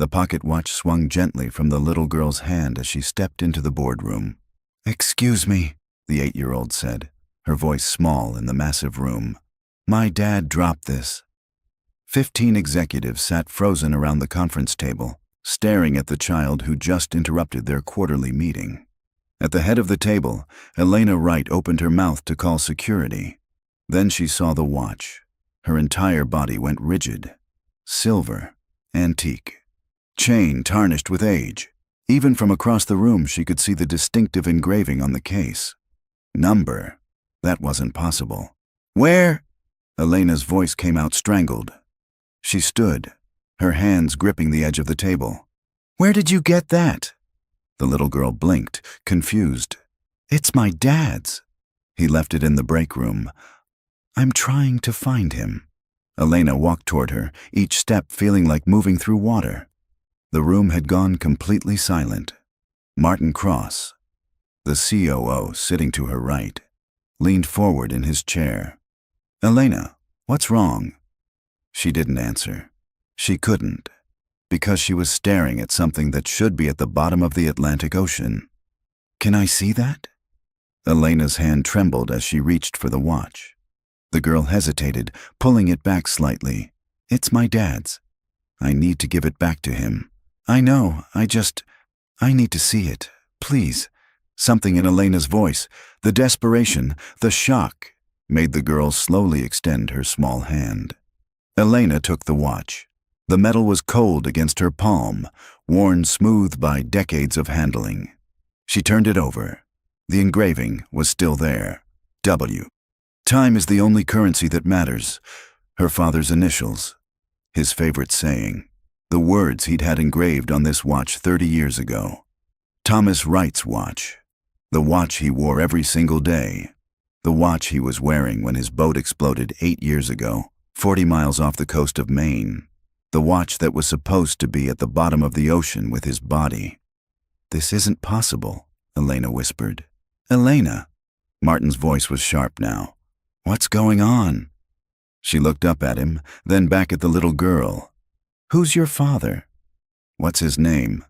The pocket watch swung gently from the little girl's hand as she stepped into the boardroom. "Excuse me," the 8-year-old said, her voice small in the massive room. "My dad dropped this." 15 executives sat frozen around the conference table, staring at the child who just interrupted their quarterly meeting. At the head of the table, Elena Wright opened her mouth to call security. Then she saw the watch. Her entire body went rigid. Silver, antique, chain tarnished with age. Even from across the room, she could see the distinctive engraving on the case. Number. That wasn't possible. "Where?" Elena's voice came out strangled. She stood, her hands gripping the edge of the table. "Where did you get that?" The little girl blinked, confused. "It's my dad's." "He left it in the break room." "I'm trying to find him." Elena walked toward her, each step feeling like moving through water. The room had gone completely silent. Martin Cross, the COO sitting to her right, leaned forward in his chair. "Elena, what's wrong?" She didn't answer. She couldn't, because she was staring at something that should be at the bottom of the Atlantic Ocean. "Can I see that?" Elena's hand trembled as she reached for the watch. The girl hesitated, pulling it back slightly. "It's my dad's. I need to give it back to him." "I know, I need to see it. Please." Something in Elena's voice, the desperation, the shock, made the girl slowly extend her small hand. Elena took the watch. The metal was cold against her palm, worn smooth by decades of handling. She turned it over. The engraving was still there. W. "Time is the only currency that matters." Her father's initials. His favorite saying. The words he'd had engraved on this watch 30 years ago. Thomas Wright's watch. The watch he wore every single day. The watch he was wearing when his boat exploded 8 years ago, 40 miles off the coast of Maine. The watch that was supposed to be at the bottom of the ocean with his body. "This isn't possible," Elena whispered. "Elena." Martin's voice was sharp now. "What's going on?" She looked up at him, then back at the little girl. "Who's your father?" "What's his name?"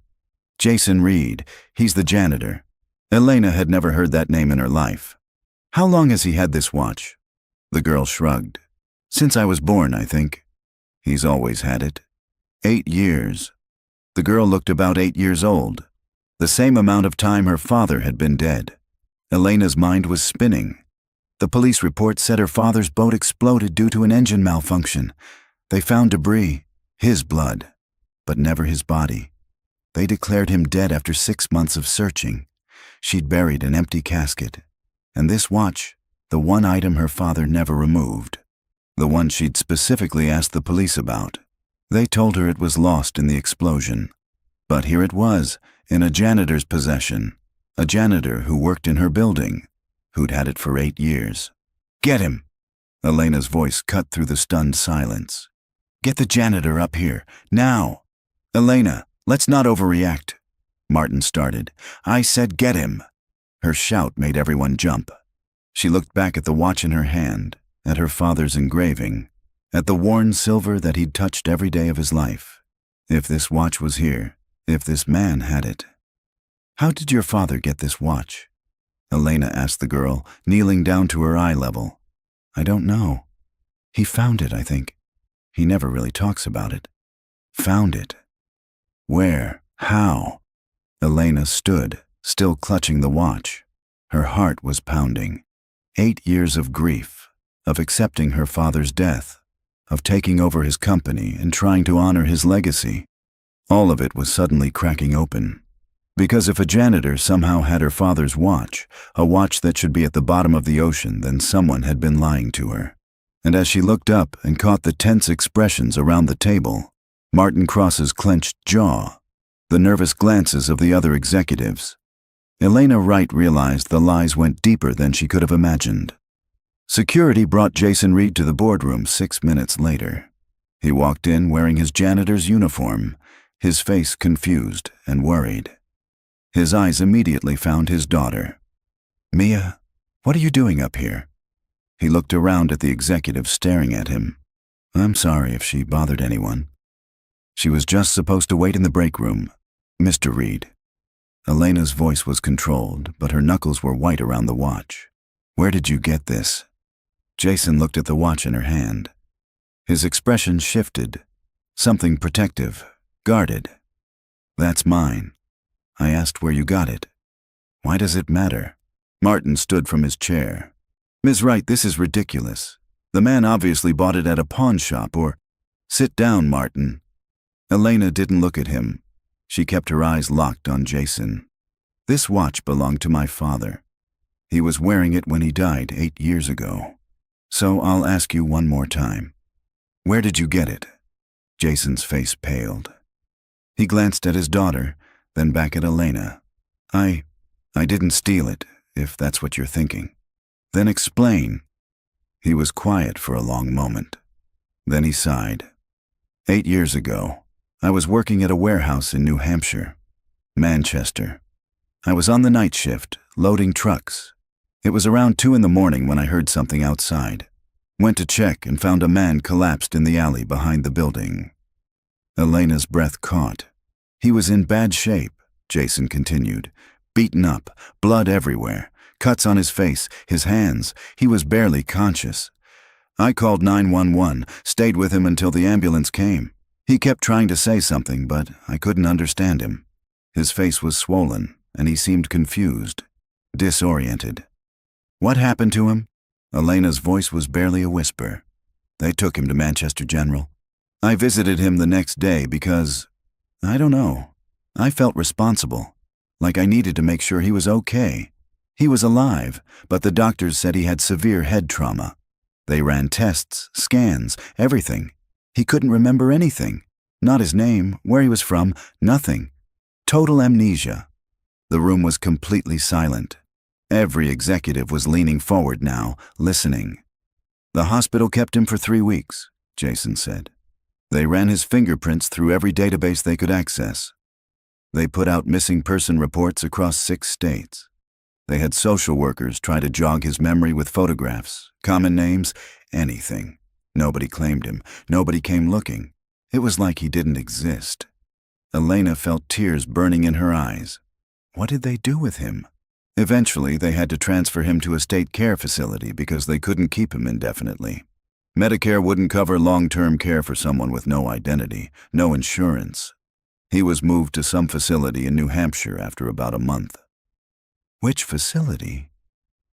"Jason Reed. He's the janitor." Elena had never heard that name in her life. "How long has he had this watch?" The girl shrugged. "Since I was born, I think." "He's always had it." 8 years. The girl looked about 8 years old. The same amount of time her father had been dead. Elena's mind was spinning. The police report said her father's boat exploded due to an engine malfunction. They found debris, his blood, but never his body. They declared him dead after 6 months of searching. She'd buried an empty casket. And this watch, the one item her father never removed. The one she'd specifically asked the police about. They told her it was lost in the explosion. But here it was, in a janitor's possession. A janitor who worked in her building, who'd had it for 8 years. "Get him!" Elena's voice cut through the stunned silence. "Get the janitor up here, now!" "Elena, let's not overreact," Martin started. "I said get him." Her shout made everyone jump. She looked back at the watch in her hand, at her father's engraving, at the worn silver that he'd touched every day of his life. If this watch was here, if this man had it. "How did your father get this watch?" Elena asked the girl, kneeling down to her eye level. "I don't know. He found it, I think. He never really talks about it." "Found it? Where? How?" Elena stood, still clutching the watch. Her heart was pounding. 8 years of grief, of accepting her father's death, of taking over his company and trying to honor his legacy. All of it was suddenly cracking open. Because if a janitor somehow had her father's watch, a watch that should be at the bottom of the ocean, then someone had been lying to her. And as she looked up and caught the tense expressions around the table, Martin Cross's clenched jaw, the nervous glances of the other executives, Elena Wright realized the lies went deeper than she could have imagined. Security brought Jason Reed to the boardroom 6 minutes later. He walked in wearing his janitor's uniform, his face confused and worried. His eyes immediately found his daughter. "Mia, what are you doing up here?" He looked around at the executive staring at him. "I'm sorry if she bothered anyone." She was just supposed to wait in the break room. Mr. Reed. Elena's voice was controlled, but her knuckles were white around the watch. Where did you get this? Jason looked at the watch in her hand. His expression shifted. Something protective, guarded. That's mine. I asked where you got it. Why does it matter? Martin stood from his chair. Ms. Wright, this is ridiculous. The man obviously bought it at a pawn shop or... Sit down, Martin. Elena didn't look at him. She kept her eyes locked on Jason. This watch belonged to my father. He was wearing it when he died 8 years ago. So I'll ask you one more time. Where did you get it? Jason's face paled. He glanced at his daughter, then back at Elena. I didn't steal it, if that's what you're thinking. Then explain. He was quiet for a long moment. Then he sighed. 8 years ago, I was working at a warehouse in New Hampshire, Manchester. I was on the night shift, loading trucks. It was around 2 in the morning when I heard something outside. Went to check and found a man collapsed in the alley behind the building. Elena's breath caught. He was in bad shape, Jason continued. Beaten up, blood everywhere, cuts on his face, his hands. He was barely conscious. I called 911, stayed with him until the ambulance came. He kept trying to say something, but I couldn't understand him. His face was swollen, and he seemed confused, disoriented. What happened to him? Elena's voice was barely a whisper. They took him to Manchester General. I visited him the next day because, I don't know, I felt responsible, like I needed to make sure he was okay. He was alive, but the doctors said he had severe head trauma. They ran tests, scans, everything. He couldn't remember anything. Not his name, where he was from, nothing. Total amnesia. The room was completely silent. Every executive was leaning forward now, listening. The hospital kept him for 3 weeks, Jason said. They ran his fingerprints through every database they could access. They put out missing person reports across 6 states. They had social workers try to jog his memory with photographs, common names, anything. Nobody claimed him. Nobody came looking. It was like he didn't exist. Elena felt tears burning in her eyes. What did they do with him? Eventually, they had to transfer him to a state care facility because they couldn't keep him indefinitely. Medicare wouldn't cover long-term care for someone with no identity, no insurance. He was moved to some facility in New Hampshire after about a month. Which facility?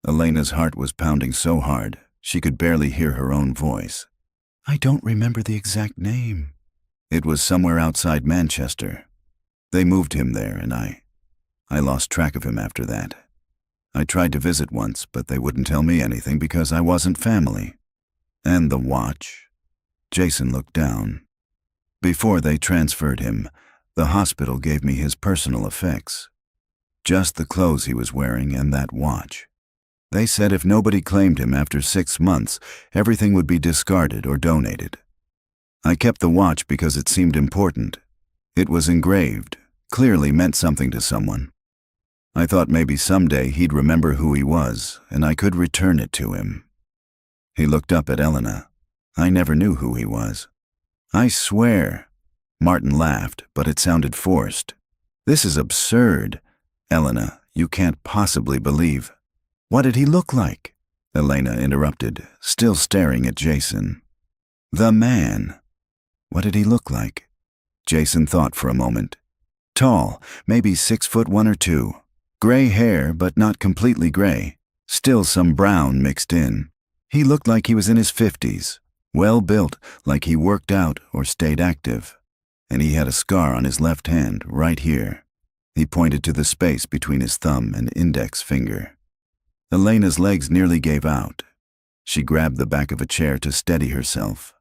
Elena's heart was pounding so hard, she could barely hear her own voice. I don't remember the exact name. It was somewhere outside Manchester. They moved him there, and I lost track of him after that. I tried to visit once, but they wouldn't tell me anything because I wasn't family. And the watch? Jason looked down. Before they transferred him, the hospital gave me his personal effects. Just the clothes he was wearing and that watch. They said if nobody claimed him after 6 months, everything would be discarded or donated. I kept the watch because it seemed important. It was engraved, clearly meant something to someone. I thought maybe someday he'd remember who he was, and I could return it to him. He looked up at Elena. I never knew who he was. I swear. Martin laughed, but it sounded forced. This is absurd. Elena, you can't possibly believe. What did he look like? Elena interrupted, still staring at Jason. The man. What did he look like? Jason thought for a moment. Tall, maybe 6'1" or 2. Gray hair, but not completely gray. Still some brown mixed in. He looked like he was in his 50s. Well built, like he worked out or stayed active. And he had a scar on his left hand, right here. He pointed to the space between his thumb and index finger. Elena's legs nearly gave out. She grabbed the back of a chair to steady herself.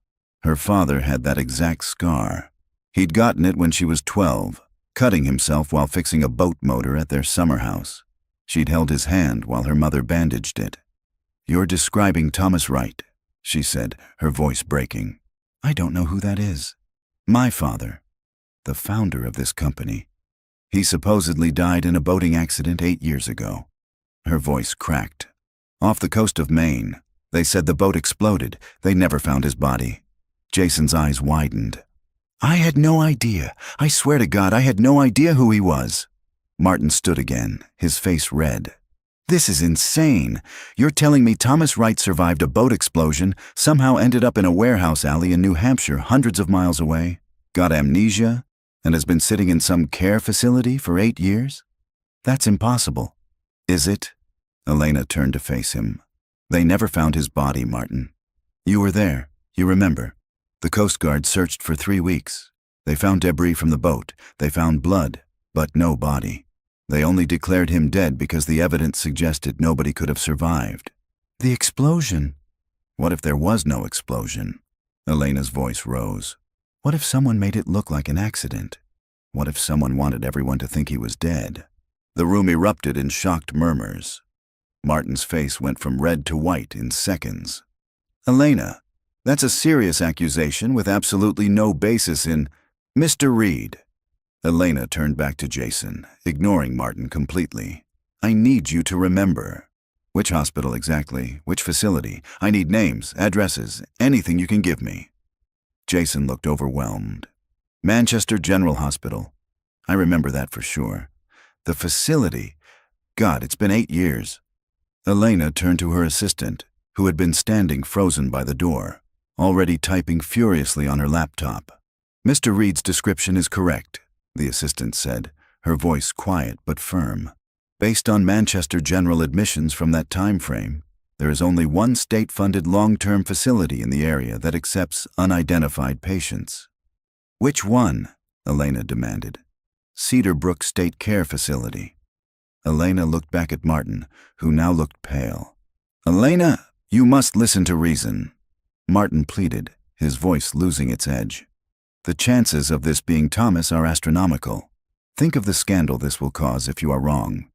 Her father had that exact scar. He'd gotten it when she was 12, cutting himself while fixing a boat motor at their summer house. She'd held his hand while her mother bandaged it. You're describing Thomas Wright, she said, her voice breaking. I don't know who that is. My father, the founder of this company. He supposedly died in a boating accident 8 years ago. Her voice cracked. Off the coast of Maine. They said the boat exploded. They never found his body. Jason's eyes widened. I had no idea. I swear to God, I had no idea who he was. Martin stood again, his face red. This is insane. You're telling me Thomas Wright survived a boat explosion, somehow ended up in a warehouse alley in New Hampshire, hundreds of miles away, got amnesia, and has been sitting in some care facility for 8 years? That's impossible. Is it? Elena turned to face him. They never found his body, Martin. You were there. You remember. The Coast Guard searched for 3 weeks. They found debris from the boat. They found blood, but no body. They only declared him dead because the evidence suggested nobody could have survived. The explosion. What if there was no explosion? Elena's voice rose. What if someone made it look like an accident? What if someone wanted everyone to think he was dead? The room erupted in shocked murmurs. Martin's face went from red to white in seconds. Elena, that's a serious accusation with absolutely no basis in... Mr. Reed. Elena turned back to Jason, ignoring Martin completely. I need you to remember. Which hospital exactly? Which facility? I need names, addresses, anything you can give me. Jason looked overwhelmed. Manchester General Hospital. I remember that for sure. The facility. God, it's been 8 years. Elena turned to her assistant, who had been standing frozen by the door, already typing furiously on her laptop. Mr. Reed's description is correct, the assistant said, her voice quiet but firm. Based on Manchester General admissions from that time frame, there is only one state-funded long-term facility in the area that accepts unidentified patients. Which one? Elena demanded. Cedar Brook State Care Facility. Elena looked back at Martin, who now looked pale. Elena, you must listen to reason. Martin pleaded, his voice losing its edge. The chances of this being Thomas are astronomical. Think of the scandal this will cause if you are wrong.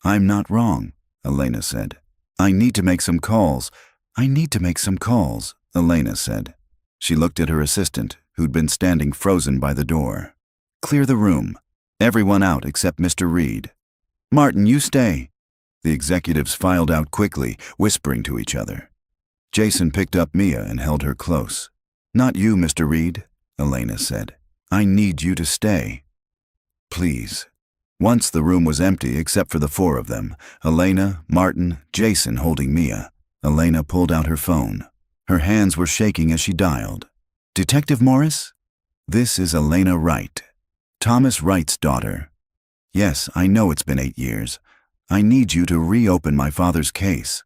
I'm not wrong, Elena said. I need to make some calls. I need to make some calls, Elena said. She looked at her assistant, who'd been standing frozen by the door. Clear the room. Everyone out except Mr. Reed. Martin, you stay. The executives filed out quickly, whispering to each other. Jason picked up Mia and held her close. Not you, Mr. Reed, Elena said. I need you to stay. Please. Once the room was empty except for the 4 of them, Elena, Martin, Jason holding Mia. Elena pulled out her phone. Her hands were shaking as she dialed. Detective Morris? This is Elena Wright. Thomas Wright's daughter. Yes, I know it's been 8 years. I need you to reopen my father's case.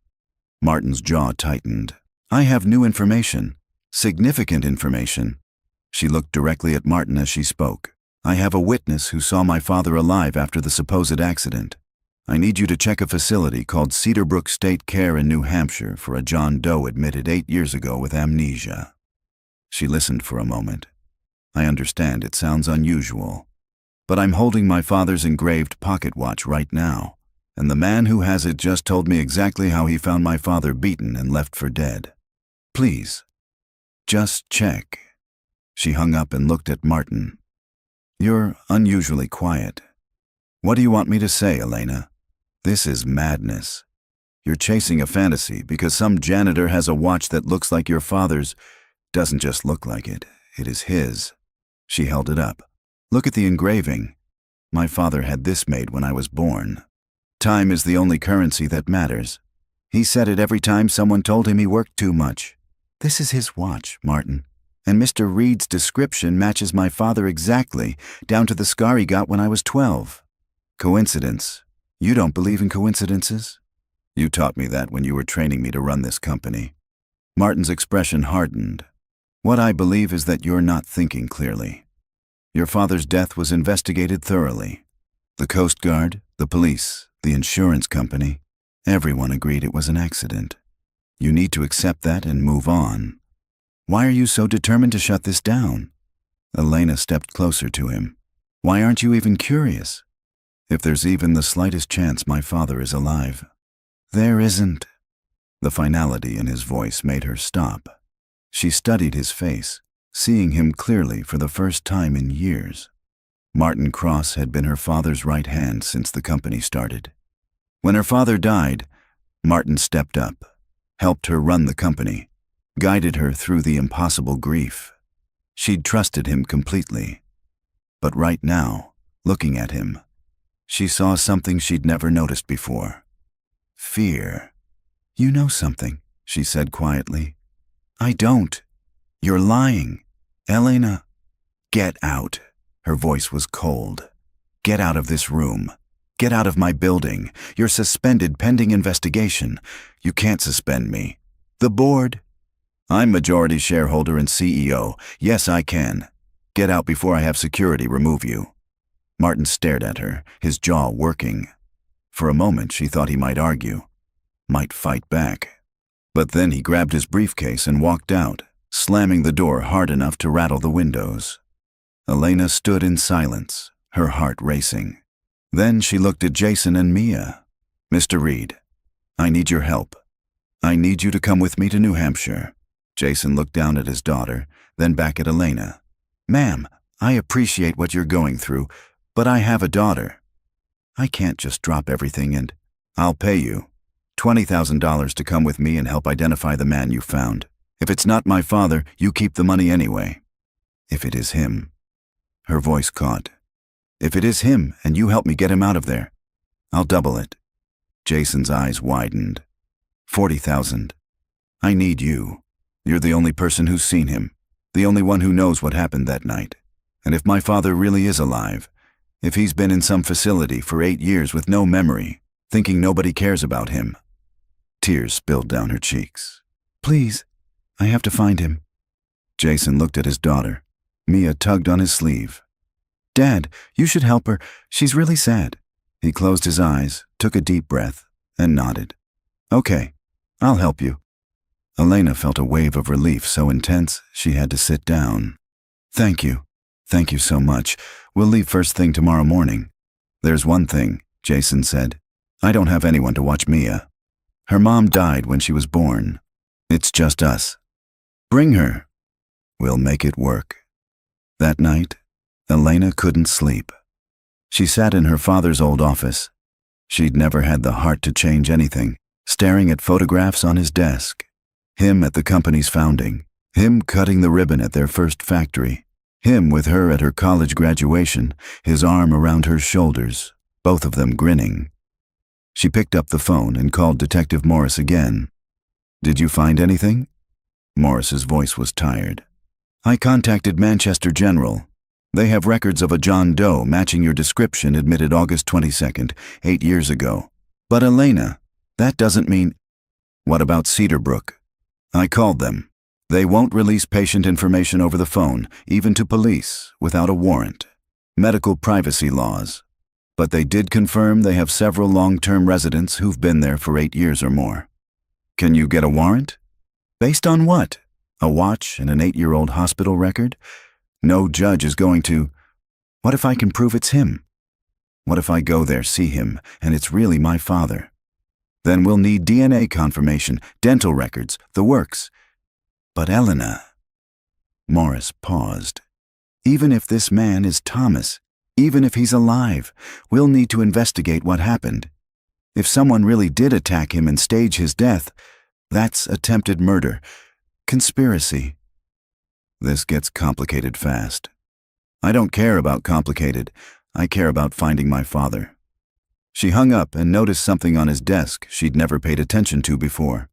Martin's jaw tightened. I have new information. Significant information. She looked directly at Martin as she spoke. I have a witness who saw my father alive after the supposed accident. I need you to check a facility called Cedar Brook State Care in New Hampshire for a John Doe admitted 8 years ago with amnesia. She listened for a moment. I understand it sounds unusual, but I'm holding my father's engraved pocket watch right now, and the man who has it just told me exactly how he found my father beaten and left for dead. Please, just check. She hung up and looked at Martin. You're unusually quiet. What do you want me to say, Elena? This is madness. You're chasing a fantasy because some janitor has a watch that looks like your father's. Doesn't just look like it, it is his. She held it up. Look at the engraving. My father had this made when I was born. Time is the only currency that matters. He said it every time someone told him he worked too much. This is his watch, Martin. And Mr. Reed's description matches my father exactly, down to the scar he got when I was 12. Coincidence? You don't believe in coincidences? You taught me that when you were training me to run this company. Martin's expression hardened. What I believe is that you're not thinking clearly. Your father's death was investigated thoroughly. The Coast Guard, the police, the insurance company, everyone agreed it was an accident. You need to accept that and move on. Why are you so determined to shut this down? Elena stepped closer to him. Why aren't you even curious? If there's even the slightest chance my father is alive. There isn't. The finality in his voice made her stop. She studied his face, seeing him clearly for the first time in years. Martin Cross had been her father's right hand since the company started. When her father died, Martin stepped up, helped her run the company, guided her through the impossible grief. She'd trusted him completely. But right now, looking at him, she saw something she'd never noticed before. Fear. "You know something," she said quietly. "I don't. You're lying. Elena." "Get out." Her voice was cold. "Get out of this room. Get out of my building. You're suspended pending investigation. You can't suspend me. The board." "I'm majority shareholder and CEO. Yes, I can. Get out before I have security remove you." Martin stared at her, his jaw working. For a moment she thought he might argue, might fight back. But then he grabbed his briefcase and walked out, slamming the door hard enough to rattle the windows. Elena stood in silence, her heart racing. Then she looked at Jason and Mia. "Mr. Reed, I need your help. I need you to come with me to New Hampshire." Jason looked down at his daughter, then back at Elena. "Ma'am, I appreciate what you're going through, but I have a daughter. I can't just drop everything and—" "I'll pay you $20,000 to come with me and help identify the man you found. If it's not my father, you keep the money anyway." "If it is him." Her voice caught. "If it is him and you help me get him out of there, I'll double it." Jason's eyes widened. 40,000. "I need you. You're the only person who's seen him, the only one who knows what happened that night. And if my father really is alive, if he's been in some facility for 8 years with no memory, thinking nobody cares about him." Tears spilled down her cheeks. "Please, I have to find him." Jason looked at his daughter. Mia tugged on his sleeve. "Dad, you should help her. She's really sad." He closed his eyes, took a deep breath, and nodded. "Okay, I'll help you." Elena felt a wave of relief so intense she had to sit down. "Thank you. Thank you so much. We'll leave first thing tomorrow morning." "There's one thing," Jason said. "I don't have anyone to watch Mia. Her mom died when she was born. It's just us. Bring her. We'll make it work." That night, Elena couldn't sleep. She sat in her father's old office. She'd never had the heart to change anything, staring at photographs on his desk. Him at the company's founding, him cutting the ribbon at their first factory, him with her at her college graduation, his arm around her shoulders, both of them grinning. She picked up the phone and called Detective Morris again. "Did you find anything?" Morris's voice was tired. "I contacted Manchester General. They have records of a John Doe matching your description admitted August 22nd, 8 years ago. But Elena, that doesn't mean—" "What about Cedarbrook?" "I called them. They won't release patient information over the phone, even to police, without a warrant. Medical privacy laws. But they did confirm they have several long-term residents who've been there for 8 years or more." "Can you get a warrant?" "Based on what? A watch and an 8-year-old hospital record? No judge is going to—" "What if I can prove it's him? What if I go there, see him, and it's really my father? Then we'll need DNA confirmation, dental records, the works." "But Elena—" Morris paused. "Even if this man is Thomas, even if he's alive, we'll need to investigate what happened. If someone really did attack him and stage his death, that's attempted murder, conspiracy." "This gets complicated fast." "I don't care about complicated. I care about finding my father." She hung up and noticed something on his desk she'd never paid attention to before.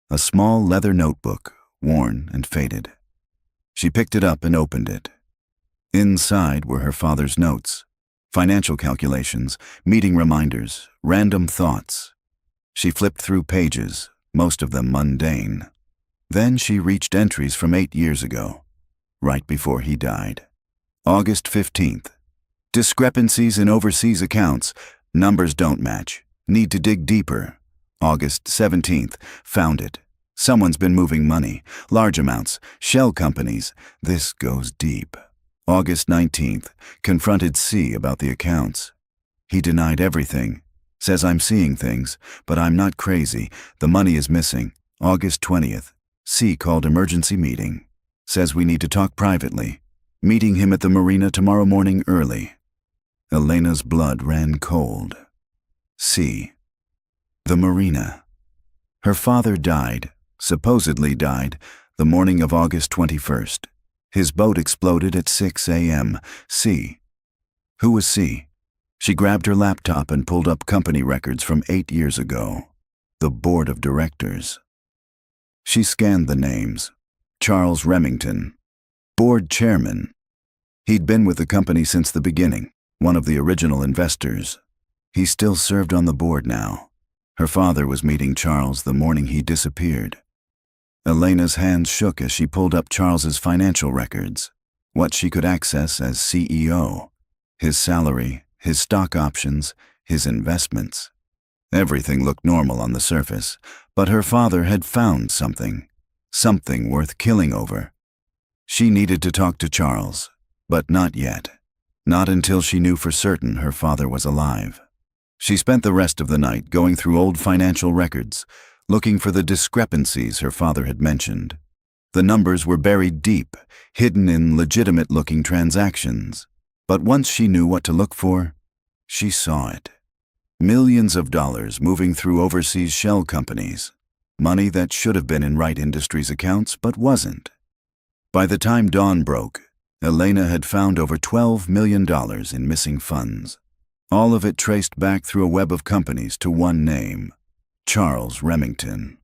A small leather notebook, worn and faded. She picked it up and opened it. Inside were her father's notes, financial calculations, meeting reminders, random thoughts. She flipped through pages, most of them mundane. Then she reached entries from 8 years ago, right before he died. August 15th. Discrepancies in overseas accounts. Numbers don't match. Need to dig deeper. August 17th. Found it. Someone's been moving money. Large amounts. Shell companies. This goes deep. August 19th. Confronted C about the accounts. He denied everything. Says I'm seeing things, but I'm not crazy. The money is missing. August 20th. C called emergency meeting. Says we need to talk privately. Meeting him at the marina tomorrow morning early. Elena's blood ran cold. C. The marina. Her father died, supposedly died, the morning of August 21st. His boat exploded at 6 a.m. C. Who was C? She grabbed her laptop and pulled up company records from 8 years ago. The board of directors. She scanned the names. Charles Remington, board chairman. He'd been with the company since the beginning, one of the original investors. He still served on the board now. Her father was meeting Charles the morning he disappeared. Elena's hands shook as she pulled up Charles's financial records, what she could access as CEO, his salary, his stock options, his investments. Everything looked normal on the surface, but her father had found something worth killing over. She needed to talk to Charles, but not yet. Not until she knew for certain her father was alive. She spent the rest of the night going through old financial records, looking for the discrepancies her father had mentioned. The numbers were buried deep, hidden in legitimate-looking transactions. But once she knew what to look for, she saw it. Millions of dollars moving through overseas shell companies. Money that should have been in Wright Industries' accounts but wasn't. By the time dawn broke, Elena had found over $12 million in missing funds. All of it traced back through a web of companies to one name, Charles Remington.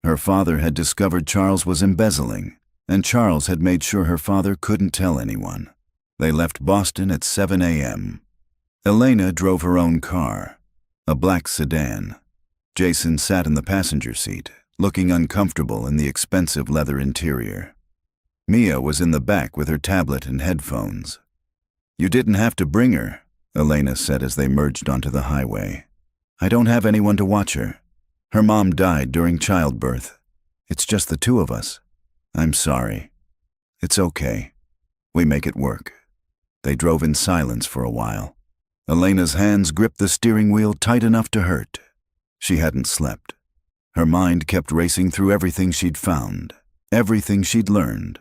Her father had discovered Charles was embezzling, and Charles had made sure her father couldn't tell anyone. They left Boston at 7 a.m. Elena drove her own car, a black sedan. Jason sat in the passenger seat, looking uncomfortable in the expensive leather interior. Mia was in the back with her tablet and headphones. "You didn't have to bring her," Elena said as they merged onto the highway. "I don't have anyone to watch her. Her mom died during childbirth. It's just the two of us. I'm sorry. It's okay. We make it work." They drove in silence for a while. Elena's hands gripped the steering wheel tight enough to hurt. She hadn't slept. Her mind kept racing through everything she'd found, everything she'd learned.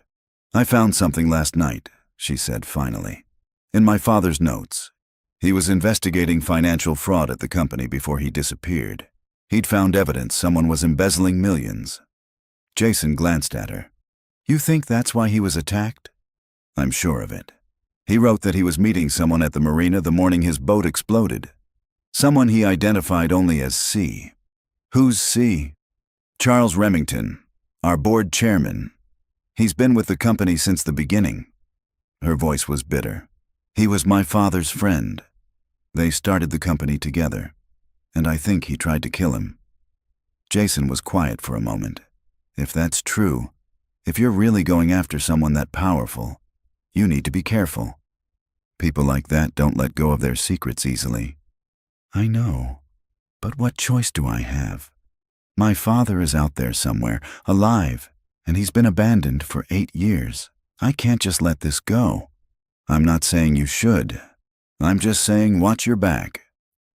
"I found something last night," she said finally. "In my father's notes. He was investigating financial fraud at the company before he disappeared. He'd found evidence someone was embezzling millions." Jason glanced at her. "You think that's why he was attacked?" "I'm sure of it. He wrote that he was meeting someone at the marina the morning his boat exploded. Someone he identified only as C." "Who's C?" "Charles Remington, our board chairman. He's been with the company since the beginning." Her voice was bitter. "He was my father's friend. They started the company together, and I think he tried to kill him." Jason was quiet for a moment. "If that's true, if you're really going after someone that powerful, you need to be careful. People like that don't let go of their secrets easily." "I know, but what choice do I have? My father is out there somewhere, alive, and he's been abandoned for 8 years. I can't just let this go." "I'm not saying you should. I'm just saying watch your back."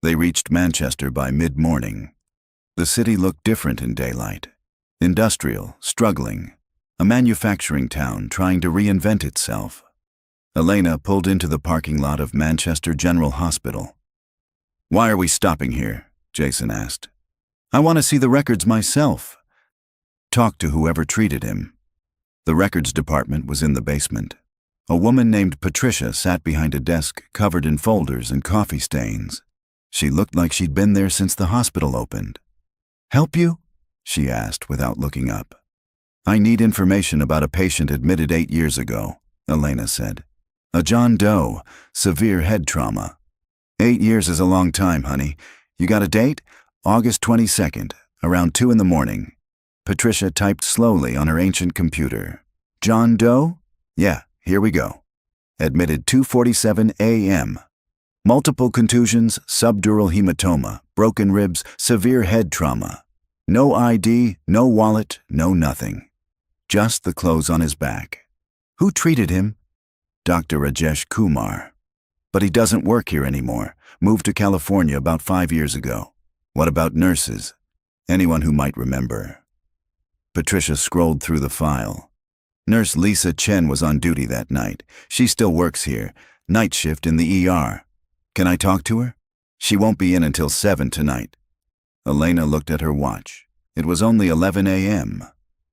They reached Manchester by mid-morning. The city looked different in daylight. Industrial, struggling. A manufacturing town trying to reinvent itself. Elena pulled into the parking lot of Manchester General Hospital. "Why are we stopping here?" Jason asked. "I want to see the records myself." "Talk to whoever treated him." The records department was in the basement. A woman named Patricia sat behind a desk covered in folders and coffee stains. She looked like she'd been there since the hospital opened. "Help you?" she asked without looking up. "I need information about a patient admitted 8 years ago," Elena said. "A John Doe, severe head trauma." 8 years is a long time, honey. You got a date? August 22nd, around 2 in the morning. Patricia typed slowly on her ancient computer. "John Doe? Yeah, here we go. Admitted 2:47 a.m. Multiple contusions, subdural hematoma, broken ribs, severe head trauma. No ID, no wallet, no nothing. Just the clothes on his back." "Who treated him?" "Dr. Rajesh Kumar. But he doesn't work here anymore. Moved to California about 5 years ago." "What about nurses? Anyone who might remember?" Patricia scrolled through the file. "Nurse Lisa Chen was on duty that night. She still works here. Night shift in the ER. Can I talk to her? She won't be in until 7 tonight." Elena looked at her watch. It was only 11 a.m.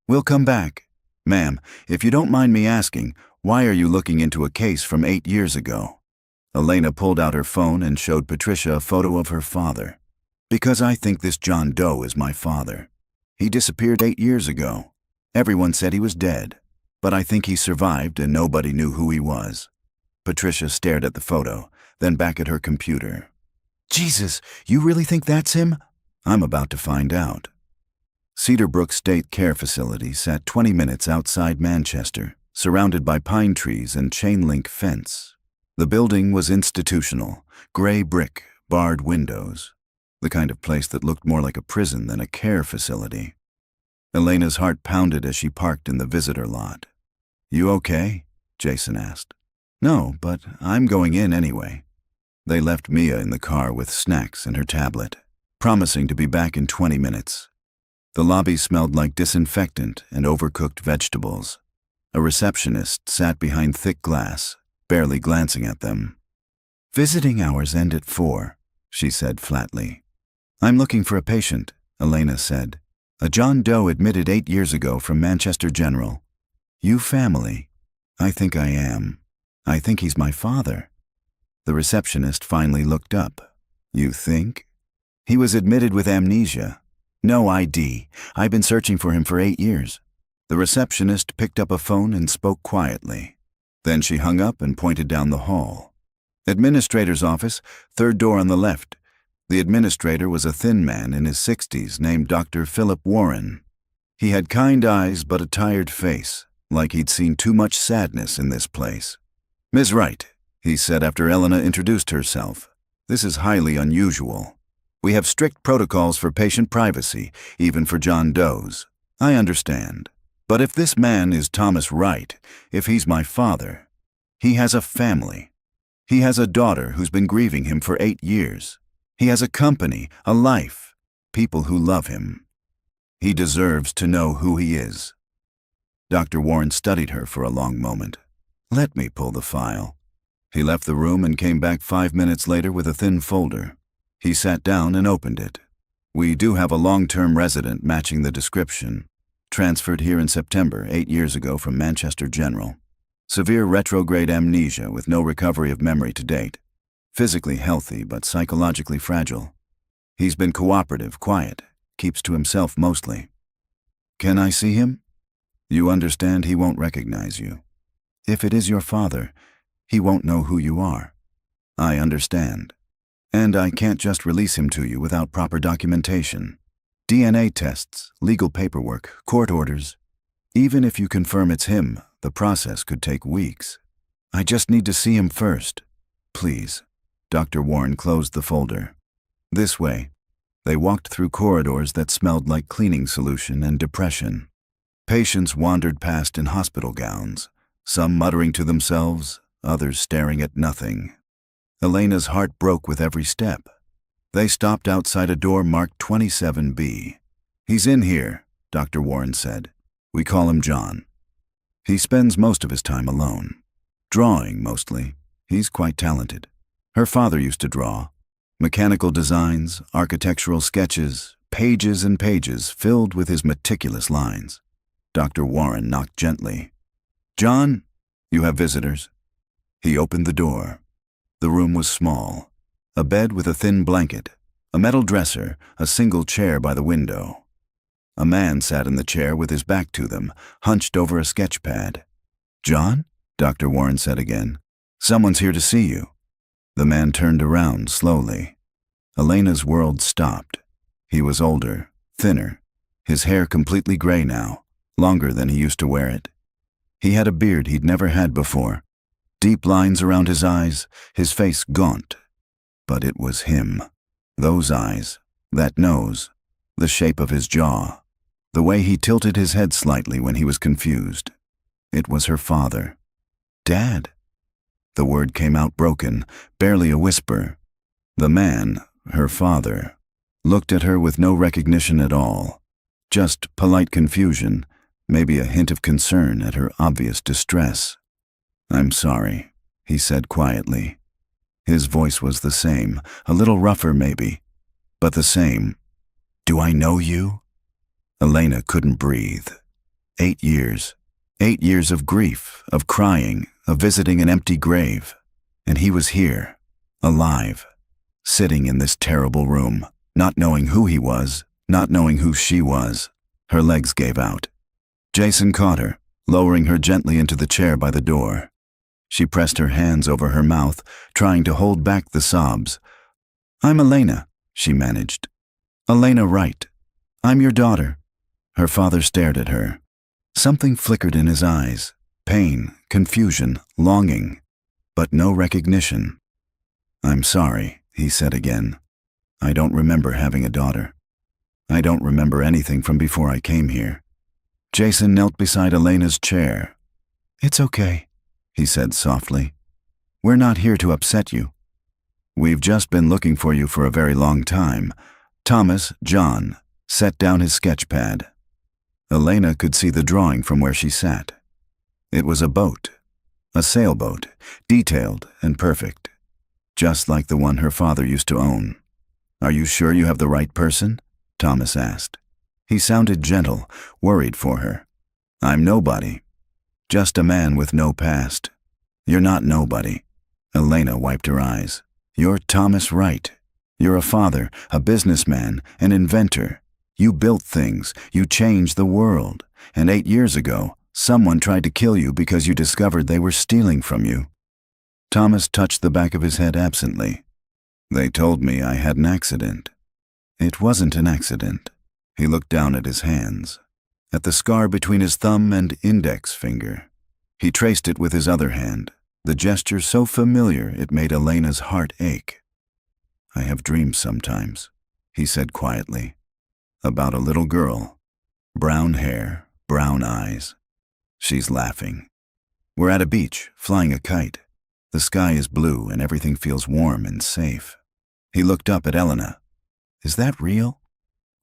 "We'll come back." Ma'am, if you don't mind me asking, why are you looking into a case from 8 years ago? Elena pulled out her phone and showed Patricia a photo of her father. Because I think this John Doe is my father. He disappeared 8 years ago. Everyone said he was dead, but I think he survived and nobody knew who he was. Patricia stared at the photo, then back at her computer. Jesus, you really think that's him? I'm about to find out. Cedar Brook State Care Facility sat 20 minutes outside Manchester, surrounded by pine trees and chain-link fence. The building was institutional, gray brick, barred windows, the kind of place that looked more like a prison than a care facility. Elena's heart pounded as she parked in the visitor lot. You okay? Jason asked. No, but I'm going in anyway. They left Mia in the car with snacks and her tablet, promising to be back in 20 minutes. The lobby smelled like disinfectant and overcooked vegetables. A receptionist sat behind thick glass, barely glancing at them. Visiting hours end at 4, she said flatly. I'm looking for a patient, Elena said. A John Doe admitted 8 years ago from Manchester General. You family? I think I am. I think he's my father. The receptionist finally looked up. You think? He was admitted with amnesia. No ID. I've been searching for him for 8 years. The receptionist picked up a phone and spoke quietly. Then she hung up and pointed down the hall. Administrator's office, third door on the left. The administrator was a thin man in his 60s named Dr. Philip Warren. He had kind eyes but a tired face, like he'd seen too much sadness in this place. Ms. Wright, he said after Elena introduced herself. This is highly unusual. We have strict protocols for patient privacy, even for John Does. I understand. But if this man is Thomas Wright, if he's my father, he has a family. He has a daughter who's been grieving him for 8 years. He has a company, a life, people who love him. He deserves to know who he is. Dr. Warren studied her for a long moment. Let me pull the file. He left the room and came back 5 minutes later with a thin folder. He sat down and opened it. We do have a long-term resident matching the description. Transferred here in September, 8 years ago from Manchester General. Severe retrograde amnesia with no recovery of memory to date. Physically healthy but psychologically fragile. He's been cooperative, quiet, keeps to himself mostly. Can I see him? You understand he won't recognize you. If it is your father, he won't know who you are. I understand. And I can't just release him to you without proper documentation. DNA tests, legal paperwork, court orders. Even if you confirm it's him, the process could take weeks. I just need to see him first. Please. Dr. Warren closed the folder. This way. They walked through corridors that smelled like cleaning solution and depression. Patients wandered past in hospital gowns, some muttering to themselves, others staring at nothing. Elena's heart broke with every step. They stopped outside a door marked 27B. He's in here, Dr. Warren said. We call him John. He spends most of his time alone. Drawing, mostly. He's quite talented. Her father used to draw. Mechanical designs, architectural sketches, pages and pages filled with his meticulous lines. Dr. Warren knocked gently. John, you have visitors. He opened the door. The room was small. A bed with a thin blanket, a metal dresser, a single chair by the window. A man sat in the chair with his back to them, hunched over a sketch pad. John? Dr. Warren said again. Someone's here to see you. The man turned around slowly. Elena's world stopped. He was older, thinner, his hair completely gray now, longer than he used to wear it. He had a beard he'd never had before. Deep lines around his eyes, his face gaunt. But it was him. Those eyes, that nose, the shape of his jaw, the way he tilted his head slightly when he was confused. It was her father. Dad? The word came out broken, barely a whisper. The man, her father, looked at her with no recognition at all. Just polite confusion, maybe a hint of concern at her obvious distress. I'm sorry, he said quietly. His voice was the same, a little rougher maybe, but the same. Do I know you? Elena couldn't breathe. 8 years. 8 years of grief, of crying, of visiting an empty grave. And he was here, alive, sitting in this terrible room, not knowing who he was, not knowing who she was. Her legs gave out. Jason caught her, lowering her gently into the chair by the door. She pressed her hands over her mouth, trying to hold back the sobs. "I'm Elena," she managed. "Elena Wright. I'm your daughter." Her father stared at her. Something flickered in his eyes. Pain, confusion, longing, but no recognition. "I'm sorry," he said again. "I don't remember having a daughter. I don't remember anything from before I came here." Jason knelt beside Elena's chair. "It's okay," he said softly. "We're not here to upset you. We've just been looking for you for a very long time." Thomas, John, set down his sketch pad. Elena could see the drawing from where she sat. It was a boat, a sailboat, detailed and perfect, just like the one her father used to own. "Are you sure you have the right person?" Thomas asked. He sounded gentle, worried for her. "I'm nobody. Just a man with no past." "You're not nobody." Elena wiped her eyes. "You're Thomas Wright. You're a father, a businessman, an inventor. You built things, you changed the world, and 8 years ago, someone tried to kill you because you discovered they were stealing from you." Thomas touched the back of his head absently. "They told me I had an accident." "It wasn't an accident." He looked down at his hands, at the scar between his thumb and index finger. He traced it with his other hand, the gesture so familiar it made Elena's heart ache. "I have dreams sometimes," he said quietly, "about a little girl, brown hair, brown eyes. She's laughing. We're at a beach, flying a kite. The sky is blue and everything feels warm and safe." He looked up at Elena. "Is that real?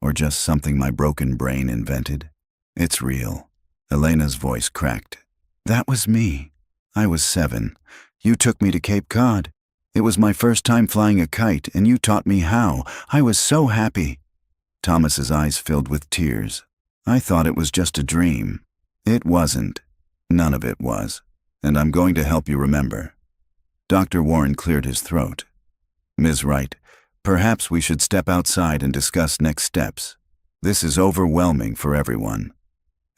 Or just something my broken brain invented?" "It's real." Elena's voice cracked. "That was me. I was 7. You took me to Cape Cod. It was my first time flying a kite, and you taught me how. I was so happy." Thomas's eyes filled with tears. "I thought it was just a dream." "It wasn't. None of it was. And I'm going to help you remember." Dr. Warren cleared his throat. "Ms. Wright, perhaps we should step outside and discuss next steps. This is overwhelming for everyone."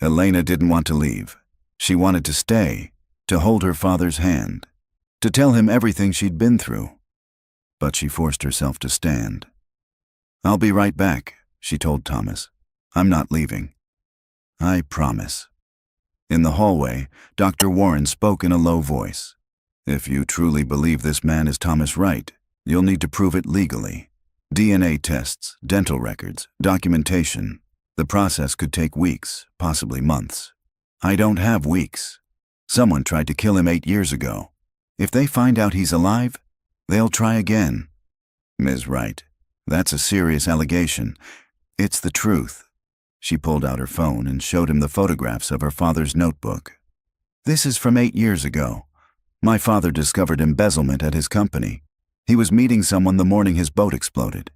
Elena didn't want to leave. She wanted to stay, to hold her father's hand, to tell him everything she'd been through. But she forced herself to stand. "I'll be right back," she told Thomas. "I'm not leaving. I promise." In the hallway, Dr. Warren spoke in a low voice. "If you truly believe this man is Thomas Wright, you'll need to prove it legally. DNA tests, dental records, documentation. The process could take weeks, possibly months. I don't have weeks. Someone tried to kill him 8 years ago. If they find out he's alive, they'll try again." "Ms. Wright, that's a serious allegation." "It's the truth." She pulled out her phone and showed him the photographs of her father's notebook. "This is from 8 years ago. My father discovered embezzlement at his company. He was meeting someone the morning his boat exploded.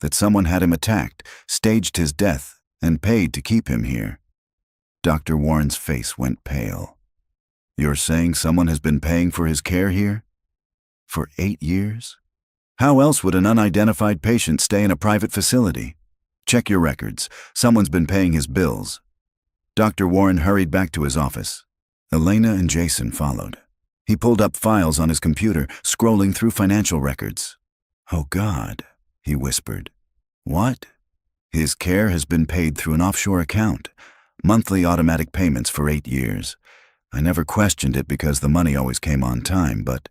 That someone had him attacked, staged his death, and paid to keep him here." Dr. Warren's face went pale. "You're saying someone has been paying for his care here? For 8 years? How else would an unidentified patient stay in a private facility? Check your records. Someone's been paying his bills." Dr. Warren hurried back to his office. Elena and Jason followed. He pulled up files on his computer, scrolling through financial records. "Oh God," he whispered. "What?" "His care has been paid through an offshore account. Monthly automatic payments for 8 years. I never questioned it because the money always came on time, but..."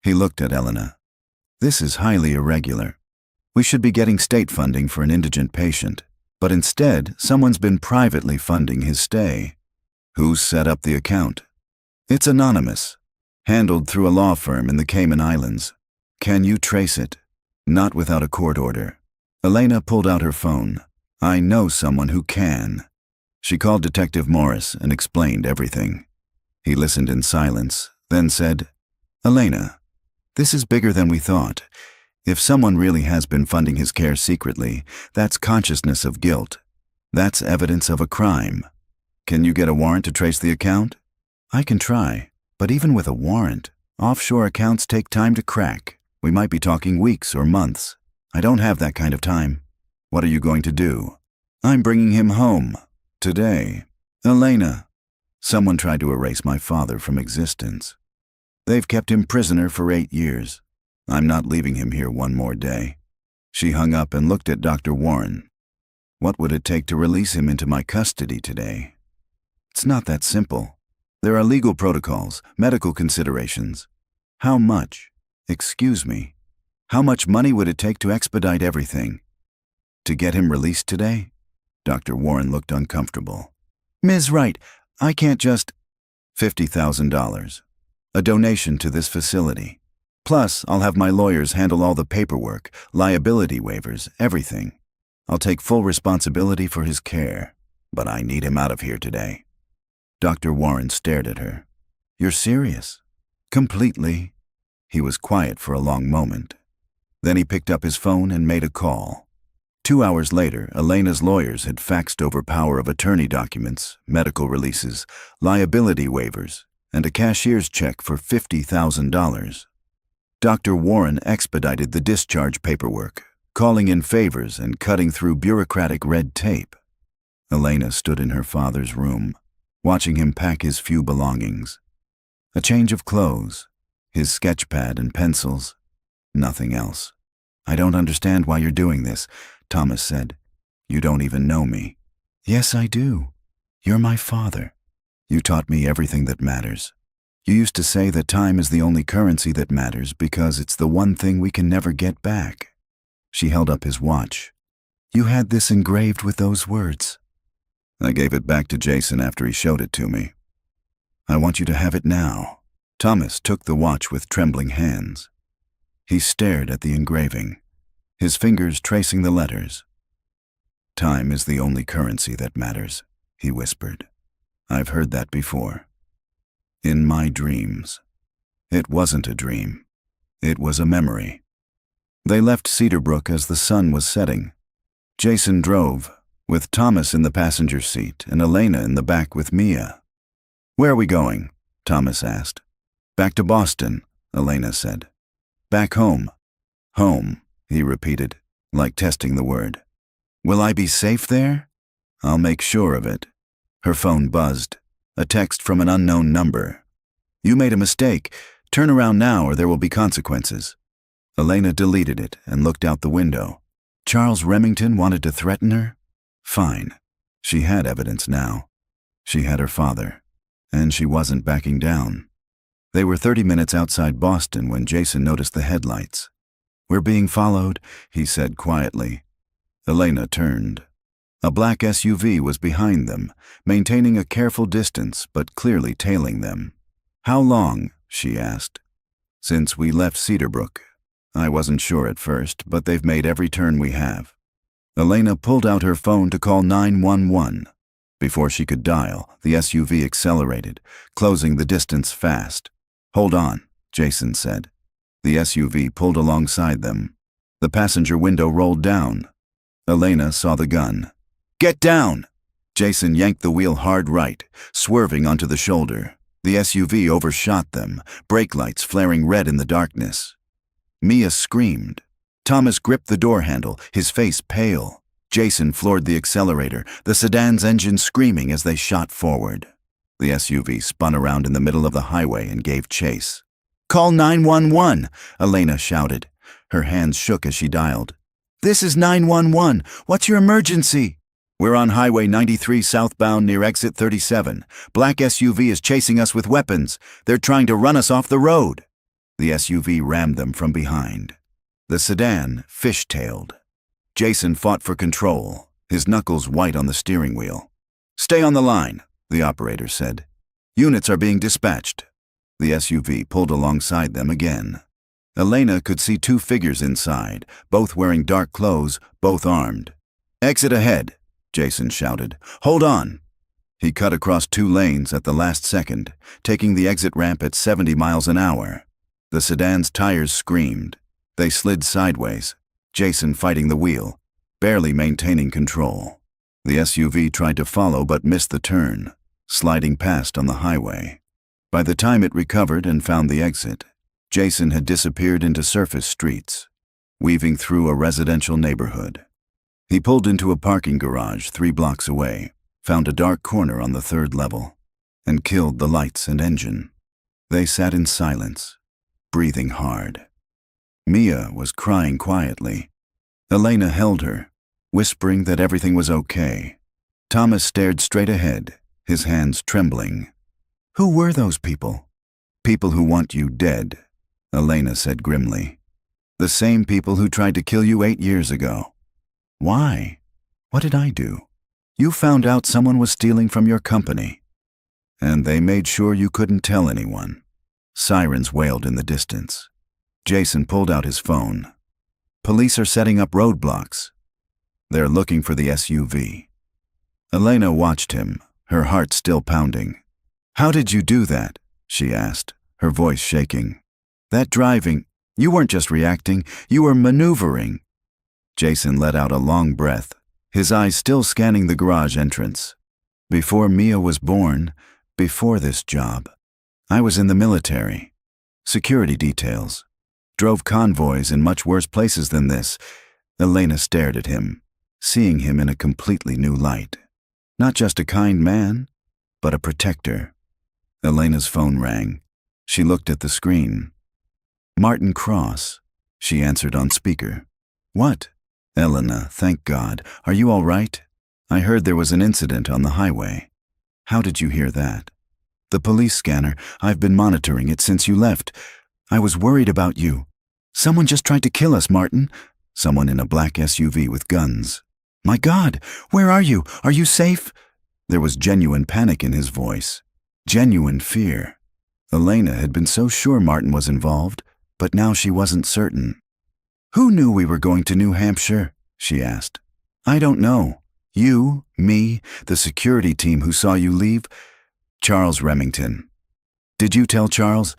He looked at Elena. "This is highly irregular. We should be getting state funding for an indigent patient, but instead, someone's been privately funding his stay." "Who set up the account?" "It's anonymous, handled through a law firm in the Cayman Islands." "Can you trace it?" "Not without a court order." Elena pulled out her phone. "I know someone who can." She called Detective Morris and explained everything. He listened in silence, then said, "Elena, this is bigger than we thought. If someone really has been funding his care secretly, that's consciousness of guilt. That's evidence of a crime. Can you get a warrant to trace the account?" I can try, but even with a warrant, offshore accounts take time to crack. We might be talking weeks or months. I don't have that kind of time. What are you going to do? I'm bringing him home. Today. Elena. Someone tried to erase my father from existence. They've kept him prisoner for 8 years. I'm not leaving him here one more day. She hung up and looked at Dr. Warren. What would it take to release him into my custody today? It's not that simple. There are legal protocols, medical considerations. How much? Excuse me. How much money would it take to expedite everything? To get him released today? Dr. Warren looked uncomfortable. Ms. Wright, I can't just... $50,000. A donation to this facility. Plus, I'll have my lawyers handle all the paperwork, liability waivers, everything. I'll take full responsibility for his care, but I need him out of here today. Dr. Warren stared at her. You're serious? Completely. He was quiet for a long moment. Then he picked up his phone and made a call. 2 hours later, Elena's lawyers had faxed over power of attorney documents, medical releases, liability waivers, and a cashier's check for $50,000. Dr. Warren expedited the discharge paperwork, calling in favors and cutting through bureaucratic red tape. Elena stood in her father's room, watching him pack his few belongings. A change of clothes, his sketch pad and pencils, nothing else. I don't understand why you're doing this, Thomas said. You don't even know me. Yes, I do. You're my father. You taught me everything that matters. You used to say that time is the only currency that matters because it's the one thing we can never get back. She held up his watch. You had this engraved with those words. I gave it back to Jason after he showed it to me. I want you to have it now. Thomas took the watch with trembling hands. He stared at the engraving, his fingers tracing the letters. Time is the only currency that matters, he whispered. I've heard that before. In my dreams. It wasn't a dream. It was a memory. They left Cedarbrook as the sun was setting. Jason drove, with Thomas in the passenger seat and Elena in the back with Mia. Where are we going? Thomas asked. Back to Boston, Elena said. Back home. Home, he repeated, like testing the word. Will I be safe there? I'll make sure of it. Her phone buzzed. A text from an unknown number. You made a mistake. Turn around now or there will be consequences. Elena deleted it and looked out the window. Charles Remington wanted to threaten her? Fine. She had evidence now. She had her father. And she wasn't backing down. They were 30 minutes outside Boston when Jason noticed the headlights. We're being followed, he said quietly. Elena turned. A black SUV was behind them, maintaining a careful distance but clearly tailing them. How long? She asked. Since we left Cedarbrook. I wasn't sure at first, but they've made every turn we have. Elena pulled out her phone to call 911. Before she could dial, the SUV accelerated, closing the distance fast. Hold on, Jason said. The SUV pulled alongside them. The passenger window rolled down. Elena saw the gun. Get down! Jason yanked the wheel hard right, swerving onto the shoulder. The SUV overshot them, brake lights flaring red in the darkness. Mia screamed. Thomas gripped the door handle, his face pale. Jason floored the accelerator, the sedan's engine screaming as they shot forward. The SUV spun around in the middle of the highway and gave chase. Call 911, Elena shouted. Her hands shook as she dialed. This is 911. What's your emergency? We're on Highway 93 southbound near exit 37. Black SUV is chasing us with weapons. They're trying to run us off the road. The SUV rammed them from behind. The sedan fish-tailed. Jason fought for control, his knuckles white on the steering wheel. Stay on the line, the operator said. Units are being dispatched. The SUV pulled alongside them again. Elena could see 2 figures inside, both wearing dark clothes, both armed. Exit ahead, Jason shouted. Hold on. He cut across 2 lanes at the last second, taking the exit ramp at 70 miles an hour. The sedan's tires screamed. They slid sideways, Jason fighting the wheel, barely maintaining control. The SUV tried to follow but missed the turn, sliding past on the highway. By the time it recovered and found the exit, Jason had disappeared into surface streets, weaving through a residential neighborhood. He pulled into a parking garage 3 blocks away, found a dark corner on the 3rd level, and killed the lights and engine. They sat in silence, breathing hard. Mia was crying quietly. Elena held her, whispering that everything was okay. Thomas stared straight ahead, his hands trembling. "Who were those people?" "People who want you dead," Elena said grimly. "The same people who tried to kill you 8 years ago." "Why? What did I do?" "You found out someone was stealing from your company, and they made sure you couldn't tell anyone." Sirens wailed in the distance. Jason pulled out his phone. "Police are setting up roadblocks. They're looking for the SUV." Elena watched him, her heart still pounding. "How did you do that?" she asked, her voice shaking. "That driving, you weren't just reacting, you were maneuvering." Jason let out a long breath, his eyes still scanning the garage entrance. "Before Mia was born, before this job, I was in the military. Security details. Drove convoys in much worse places than this." Elena stared at him, seeing him in a completely new light. Not just a kind man, but a protector. Elena's phone rang. She looked at the screen. "Martin Cross," she answered on speaker. "What?" "Elena, thank God. Are you all right? I heard there was an incident on the highway." "How did you hear that?" "The police scanner. I've been monitoring it since you left. I was worried about you. Someone just tried to kill us, Martin." "Someone in a black SUV with guns." "My God, where are you? Are you safe?" There was genuine panic in his voice, genuine fear. Elena had been so sure Martin was involved, but now she wasn't certain. "Who knew we were going to New Hampshire?" she asked. "I don't know. You, me, the security team who saw you leave?" "Charles Remington." "Did you tell Charles?"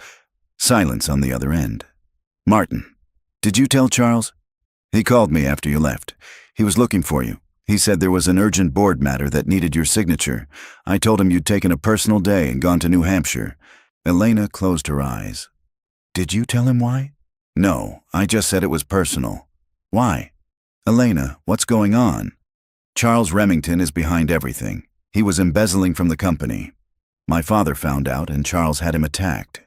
Silence on the other end. "Martin, did you tell Charles?" "He called me after you left. He was looking for you. He said there was an urgent board matter that needed your signature. I told him you'd taken a personal day and gone to New Hampshire." Elena closed her eyes. "Did you tell him why?" "No, I just said it was personal." "Why?" "Elena, what's going on?" "Charles Remington is behind everything. He was embezzling from the company. My father found out and Charles had him attacked.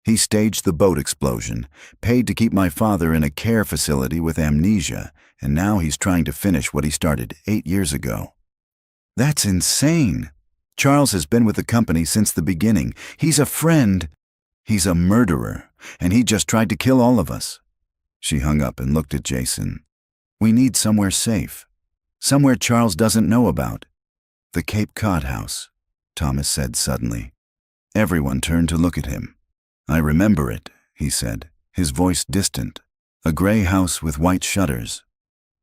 He staged the boat explosion, paid to keep my father in a care facility with amnesia, and now he's trying to finish what he started 8 years ago." "That's insane. Charles has been with the company since the beginning. He's a friend." "He's a murderer, and he just tried to kill all of us." She hung up and looked at Jason. "We need somewhere safe. Somewhere Charles doesn't know about." "The Cape Cod house," Thomas said suddenly. Everyone turned to look at him. "I remember it," he said, his voice distant. "A gray house with white shutters.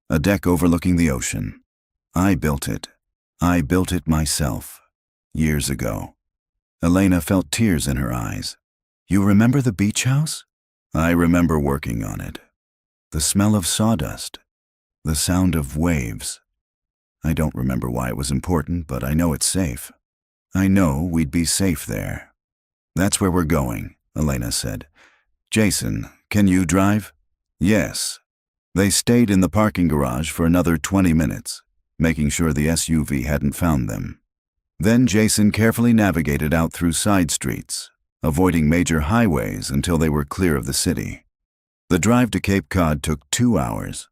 A deck overlooking the ocean. I built it. I built it myself. Years ago." Elena felt tears in her eyes. "You remember the beach house?" "I remember working on it. The smell of sawdust. The sound of waves. I don't remember why it was important, but I know it's safe. I know we'd be safe there." "That's where we're going," Elena said. "Jason, can you drive?" "Yes." They stayed in the parking garage for another 20 minutes, making sure the SUV hadn't found them. Then Jason carefully navigated out through side streets, avoiding major highways until they were clear of the city. The drive to Cape Cod took 2 hours.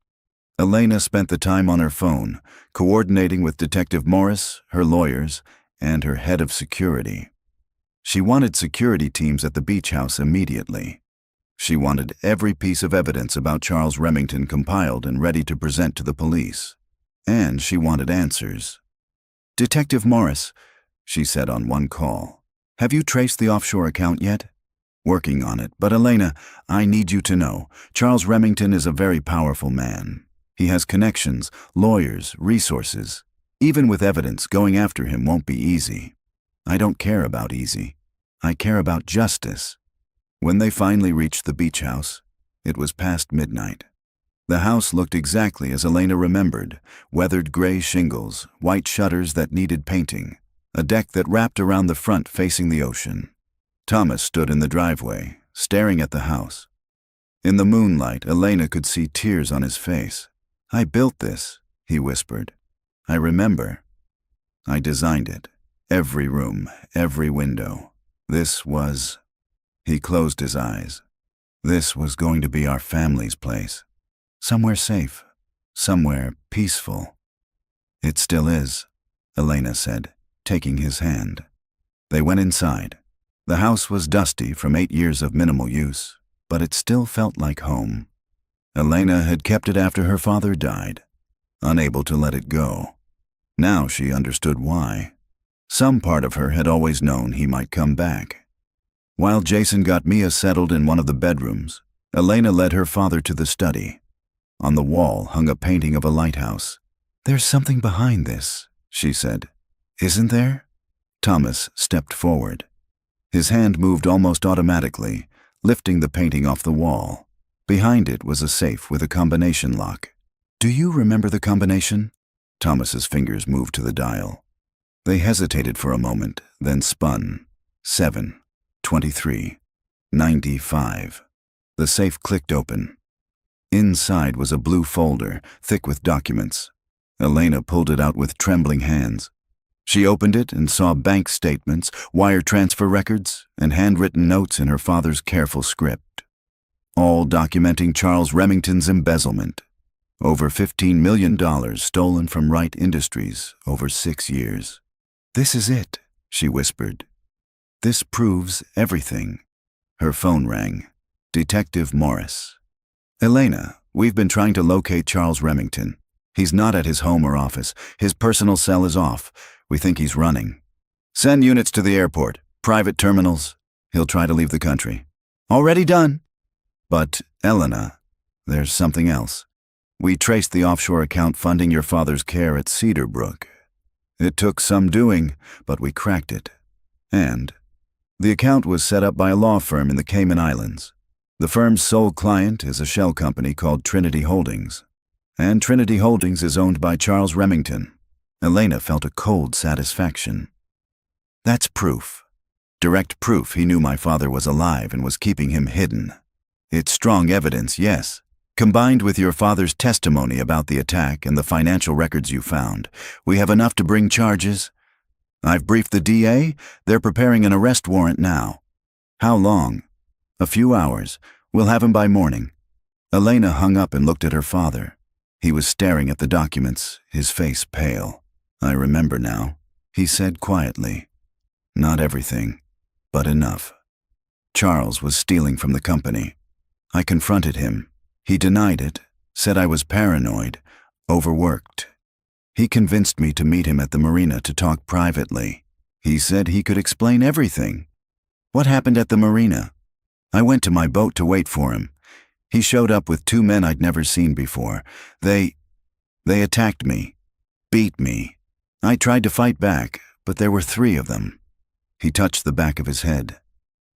Elena spent the time on her phone, coordinating with Detective Morris, her lawyers, and her head of security. She wanted security teams at the beach house immediately. She wanted every piece of evidence about Charles Remington compiled and ready to present to the police. And she wanted answers. "Detective Morris," she said on one call, "have you traced the offshore account yet?" "Working on it, but Elena, I need you to know, Charles Remington is a very powerful man. He has connections, lawyers, resources. Even with evidence, going after him won't be easy. I don't care about easy. I care about justice." When they finally reached the beach house, it was past midnight. The house looked exactly as Elena remembered: weathered gray shingles, white shutters that needed painting, a deck that wrapped around the front facing the ocean. Thomas stood in the driveway, staring at the house. In the moonlight, Elena could see tears on his face. "I built this," he whispered. "I remember. I designed it. Every room, every window. This was—" He closed his eyes. "This was going to be our family's place. Somewhere safe. Somewhere peaceful." "It still is," Elena said, taking his hand. They went inside. The house was dusty from 8 years of minimal use, but it still felt like home. Elena had kept it after her father died, unable to let it go. Now she understood why. Some part of her had always known he might come back. While Jason got Mia settled in one of the bedrooms, Elena led her father to the study. On the wall hung a painting of a lighthouse. "There's something behind this," she said. "Isn't there?" Thomas stepped forward. His hand moved almost automatically, lifting the painting off the wall. Behind it was a safe with a combination lock. "Do you remember the combination?" Thomas's fingers moved to the dial. They hesitated for a moment, then spun. 7, 23, 95. The safe clicked open. Inside was a blue folder, thick with documents. Elena pulled it out with trembling hands. She opened it and saw bank statements, wire transfer records, and handwritten notes in her father's careful script, all documenting Charles Remington's embezzlement. Over $15 million stolen from Wright Industries over 6 years. "This is it," she whispered. "This proves everything." Her phone rang. Detective Morris. "Elena, we've been trying to locate Charles Remington. He's not at his home or office. His personal cell is off. We think he's running. Send units to the airport, private terminals. He'll try to leave the country." "Already done." "But, Elena, there's something else. We traced the offshore account funding your father's care at Cedarbrook. It took some doing, but we cracked it. And the account was set up by a law firm in the Cayman Islands. The firm's sole client is a shell company called Trinity Holdings. And Trinity Holdings is owned by Charles Remington." Elena felt a cold satisfaction. "That's proof. Direct proof he knew my father was alive and was keeping him hidden. It's strong evidence, yes. Combined with your father's testimony about the attack and the financial records you found, we have enough to bring charges. I've briefed the DA. They're preparing an arrest warrant now." "How long?" "A few hours. We'll have him by morning." Elena hung up and looked at her father. He was staring at the documents, his face pale. "I remember now," he said quietly. "Not everything, but enough. Charles was stealing from the company. I confronted him. He denied it, said I was paranoid, overworked. He convinced me to meet him at the marina to talk privately. He said he could explain everything." "What happened at the marina?" "I went to my boat to wait for him. He showed up with 2 men I'd never seen before. They attacked me, beat me. I tried to fight back, but there were 3 of them." He touched the back of his head.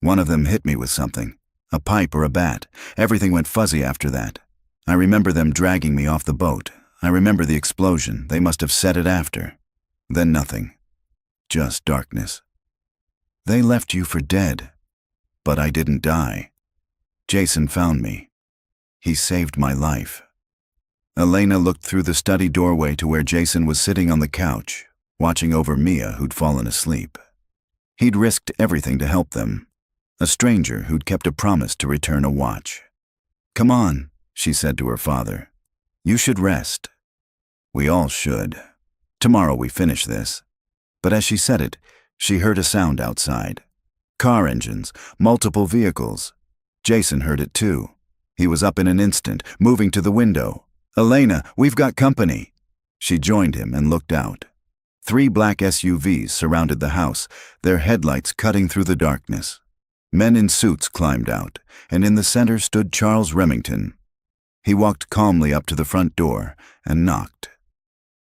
"One of them hit me with something, a pipe or a bat. Everything went fuzzy after that. I remember them dragging me off the boat. I remember the explosion. They must have set it after. Then nothing. Just darkness. They left you for dead. But I didn't die. Jason found me. He saved my life." Elena looked through the study doorway to where Jason was sitting on the couch, watching over Mia, who'd fallen asleep. He'd risked everything to help them. A stranger who'd kept a promise to return a watch. "Come on," she said to her father. "You should rest." "We all should. Tomorrow we finish this." But as she said it, she heard a sound outside. Car engines, multiple vehicles. Jason heard it too. He was up in an instant, moving to the window. "Elena, we've got company." She joined him and looked out. 3 black SUVs surrounded the house, their headlights cutting through the darkness. Men in suits climbed out, and in the center stood Charles Remington. He walked calmly up to the front door and knocked.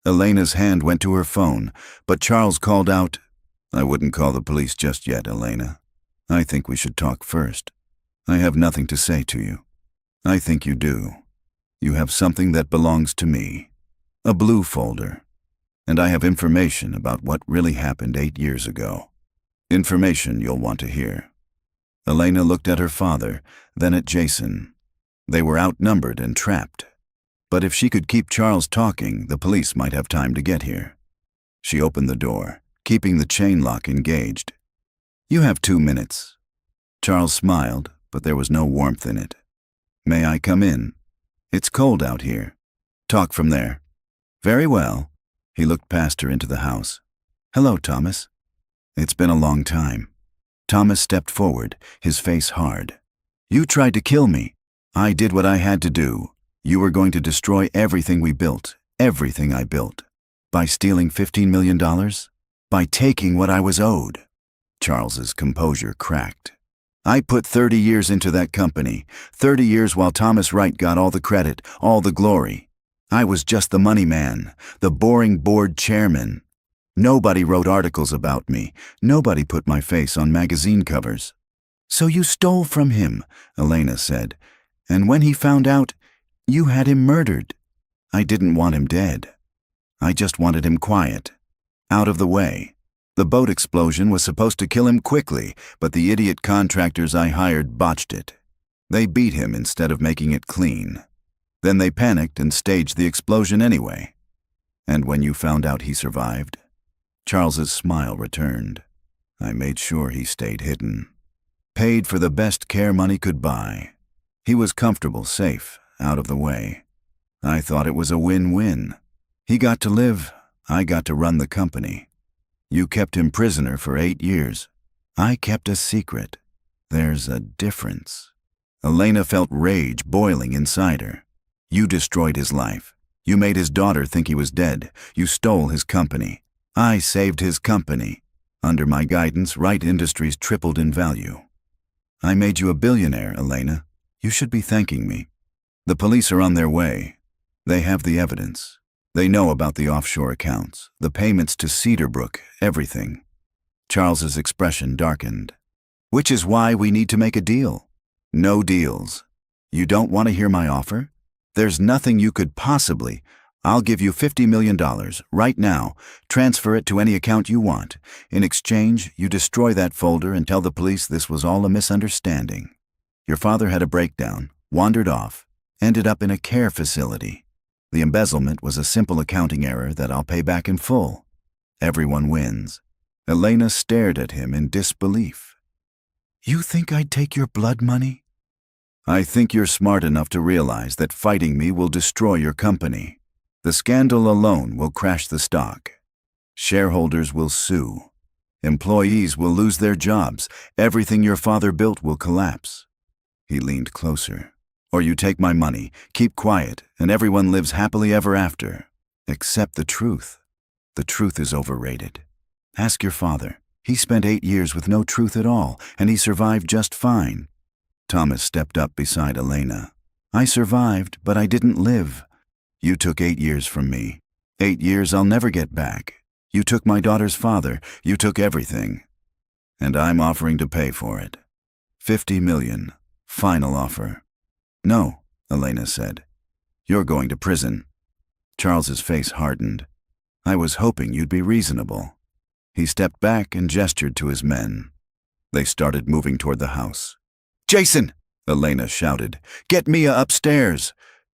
Elena's hand went to her phone, but Charles called out, "I wouldn't call the police just yet, Elena. I think we should talk first. I have nothing to say to you. I think you do. You have something that belongs to me. A blue folder. And I have information about what really happened 8 years ago. Information you'll want to hear." Elena looked at her father, then at Jason. They were outnumbered and trapped. But if she could keep Charles talking, the police might have time to get here. She opened the door, keeping the chain lock engaged. "You have 2 minutes." Charles smiled, but there was no warmth in it. "May I come in? It's cold out here." "Talk from there." "Very well." He looked past her into the house. "Hello, Thomas." "It's been a long time." Thomas stepped forward, his face hard. "You tried to kill me. I did what I had to do. You were going to destroy everything we built, everything I built. By stealing $15 million? By taking what I was owed." Charles's composure cracked. "I put 30 years into that company, 30 years while Thomas Wright got all the credit, all the glory. I was just the money man, the boring board chairman. Nobody wrote articles about me. Nobody put my face on magazine covers." "So you stole from him," Elena said. "And when he found out, you had him murdered." "I didn't want him dead. I just wanted him quiet, out of the way. The boat explosion was supposed to kill him quickly, but the idiot contractors I hired botched it. They beat him instead of making it clean. Then they panicked and staged the explosion anyway. And when you found out he survived?" Charles's smile returned. "I made sure he stayed hidden. Paid for the best care money could buy. He was comfortable, safe, out of the way. I thought it was a win-win. He got to live, I got to run the company. You kept him prisoner for 8 years. I kept a secret. There's a difference." Elena felt rage boiling inside her. "You destroyed his life. You made his daughter think he was dead. You stole his company. I saved his company. Under my guidance, Wright Industries tripled in value. I made you a billionaire, Elena. You should be thanking me. The police are on their way. They have the evidence. They know about the offshore accounts, the payments to Cedarbrook, everything." Charles's expression darkened. "Which is why we need to make a deal." "No deals. You don't want to hear my offer? There's nothing you could possibly. I'll give you $50 million right now. Transfer it to any account you want. In exchange, you destroy that folder and tell the police this was all a misunderstanding. Your father had a breakdown, wandered off, ended up in a care facility. The embezzlement was a simple accounting error that I'll pay back in full. Everyone wins." Elena stared at him in disbelief. "You think I'd take your blood money?" "I think you're smart enough to realize that fighting me will destroy your company. The scandal alone will crash the stock. Shareholders will sue. Employees will lose their jobs. Everything your father built will collapse." He leaned closer. "Or you take my money, keep quiet, and everyone lives happily ever after. Accept the truth. The truth is overrated. Ask your father. He spent 8 years with no truth at all, and he survived just fine." Thomas stepped up beside Elena. "I survived, but I didn't live. You took 8 years from me. 8 years I'll never get back. You took my daughter's father. You took everything. And I'm offering to pay for it. $50 million. Final offer." "No," Elena said. "You're going to prison." Charles's face hardened. "I was hoping you'd be reasonable." He stepped back and gestured to his men. They started moving toward the house. "Jason!" Elena shouted. "Get Mia upstairs!"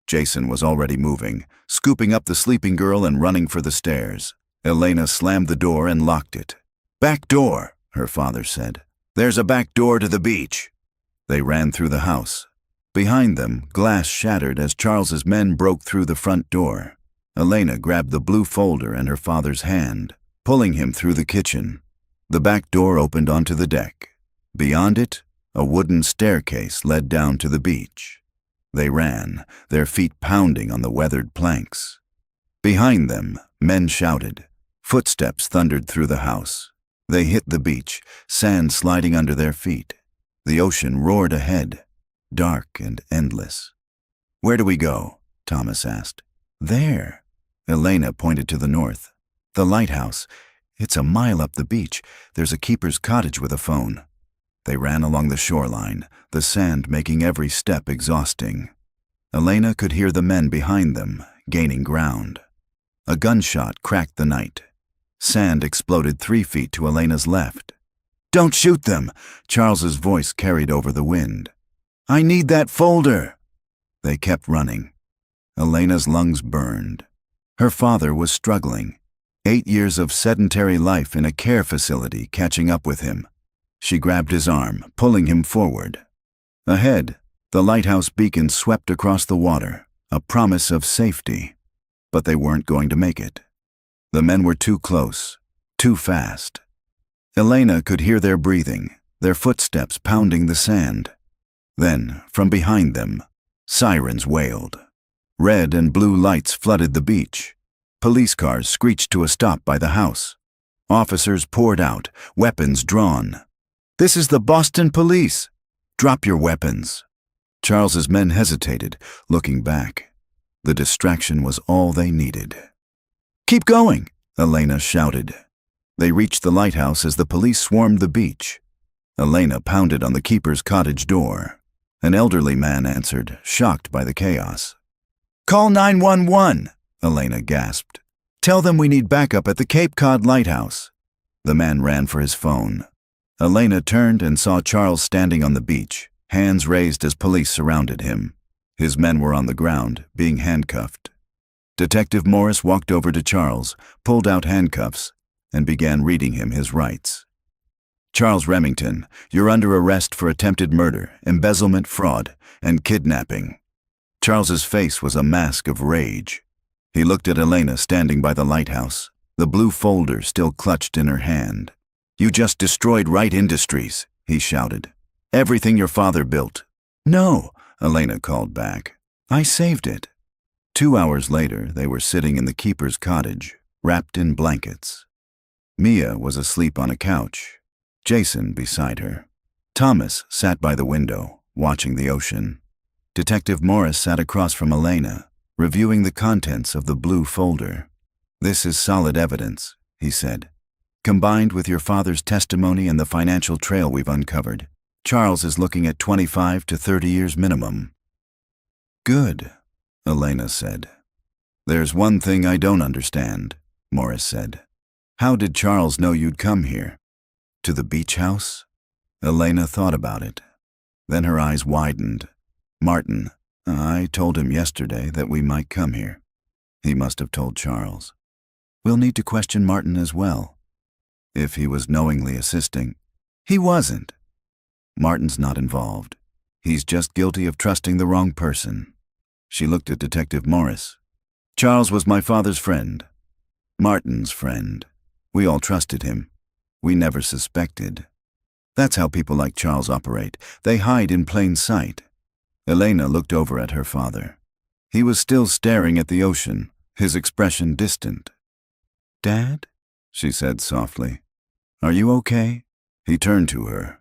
Jason was already moving, scooping up the sleeping girl and running for the stairs. Elena slammed the door and locked it. "Back door," her father said. "There's a back door to the beach." They ran through the house. Behind them, glass shattered as Charles's men broke through the front door. Elena grabbed the blue folder in her father's hand, pulling him through the kitchen. The back door opened onto the deck. Beyond it, a wooden staircase led down to the beach. They ran, their feet pounding on the weathered planks. Behind them, men shouted. Footsteps thundered through the house. They hit the beach, sand sliding under their feet. The ocean roared ahead, dark and endless. "Where do we go?" Thomas asked. "There." Elena pointed to the north. "The lighthouse. It's a mile up the beach. There's a keeper's cottage with a phone." They ran along the shoreline, the sand making every step exhausting. Elena could hear the men behind them, gaining ground. A gunshot cracked the night. Sand exploded 3 feet to Elena's left. Don't shoot them, Charles's voice carried over the wind. I need that folder. They kept running. Elena's lungs burned. Her father was struggling. 8 years of sedentary life in a care facility catching up with him. She grabbed his arm, pulling him forward. Ahead, the lighthouse beacon swept across the water, a promise of safety. But they weren't going to make it. The men were too close, too fast. Elena could hear their breathing, their footsteps pounding the sand. Then, from behind them, sirens wailed. Red and blue lights flooded the beach. Police cars screeched to a stop by the house. Officers poured out, weapons drawn. This is the Boston Police. Drop your weapons. Charles's men hesitated, looking back. The distraction was all they needed. Keep going, Elena shouted. They reached the lighthouse as the police swarmed the beach. Elena pounded on the keeper's cottage door. An elderly man answered, shocked by the chaos. Call 911, Elena gasped. Tell them we need backup at the Cape Cod lighthouse. The man ran for his phone. Elena turned and saw Charles standing on the beach, hands raised as police surrounded him. His men were on the ground, being handcuffed. Detective Morris walked over to Charles, pulled out handcuffs, and began reading him his rights. Charles Remington, you're under arrest for attempted murder, embezzlement, fraud, and kidnapping. Charles's face was a mask of rage. He looked at Elena standing by the lighthouse, the blue folder still clutched in her hand. You just destroyed Wright Industries, he shouted. Everything your father built. No, Elena called back. I saved it. 2 hours later, they were sitting in the keeper's cottage, wrapped in blankets. Mia was asleep on a couch, Jason beside her. Thomas sat by the window, watching the ocean. Detective Morris sat across from Elena, reviewing the contents of the blue folder. This is solid evidence, he said. Combined with your father's testimony and the financial trail we've uncovered, Charles is looking at 25 to 30 years minimum. Good, Elena said. There's one thing I don't understand, Morris said. How did Charles know you'd come here? To the beach house? Elena thought about it. Then her eyes widened. Martin, I told him yesterday that we might come here. He must have told Charles. We'll need to question Martin as well. If he was knowingly assisting. He wasn't. Martin's not involved. He's just guilty of trusting the wrong person. She looked at Detective Morris. Charles was my father's friend. Martin's friend. We all trusted him. We never suspected. That's how people like Charles operate. They hide in plain sight. Elena looked over at her father. He was still staring at the ocean, his expression distant. Dad? She said softly. Are you okay? He turned to her,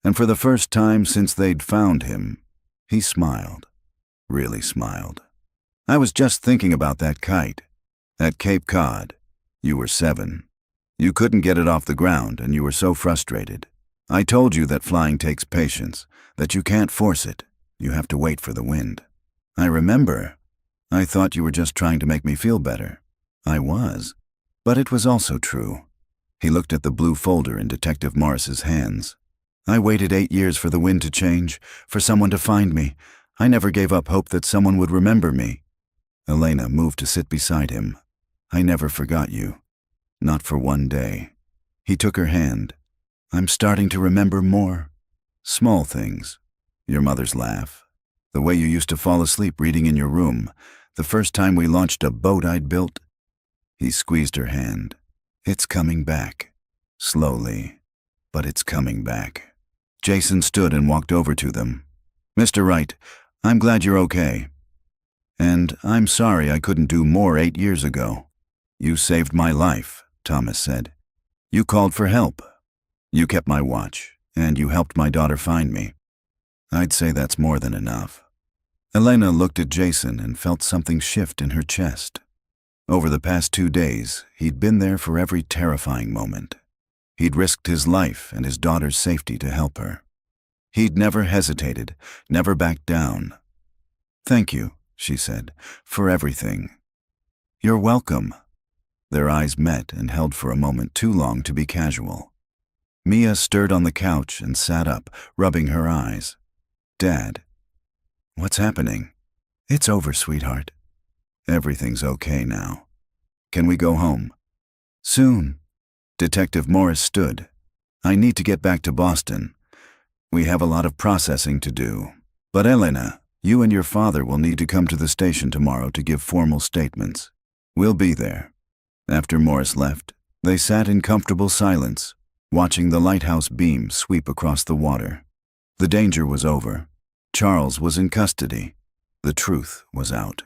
and for the first time since they'd found him, he smiled. Really smiled. I was just thinking about that kite. At Cape Cod. You were 7. You couldn't get it off the ground, and you were so frustrated. I told you that flying takes patience, that you can't force it. You have to wait for the wind. I remember. I thought you were just trying to make me feel better. I was. But it was also true. He looked at the blue folder in Detective Morris's hands. I waited 8 years for the wind to change, for someone to find me. I never gave up hope that someone would remember me. Elena moved to sit beside him. I never forgot you. Not for one day. He took her hand. I'm starting to remember more. Small things. Your mother's laugh. The way you used to fall asleep reading in your room. The first time we launched a boat I'd built. He squeezed her hand. It's coming back. Slowly. But it's coming back. Jason stood and walked over to them. Mr. Wright, I'm glad you're okay. And I'm sorry I couldn't do more 8 years ago. You saved my life, Thomas said. You called for help. You kept my watch, and you helped my daughter find me. I'd say that's more than enough. Elena looked at Jason and felt something shift in her chest. Over the past 2 days, he'd been there for every terrifying moment. He'd risked his life and his daughter's safety to help her. He'd never hesitated, never backed down. Thank you, she said, for everything. You're welcome. Their eyes met and held for a moment too long to be casual. Mia stirred on the couch and sat up, rubbing her eyes. Dad, what's happening? It's over, sweetheart. Everything's okay now. Can we go home? Soon. Detective Morris stood. I need to get back to Boston. We have a lot of processing to do. But Elena, you and your father will need to come to the station tomorrow to give formal statements. We'll be there. After Morris left, they sat in comfortable silence, watching the lighthouse beam sweep across the water. The danger was over. Charles was in custody. The truth was out.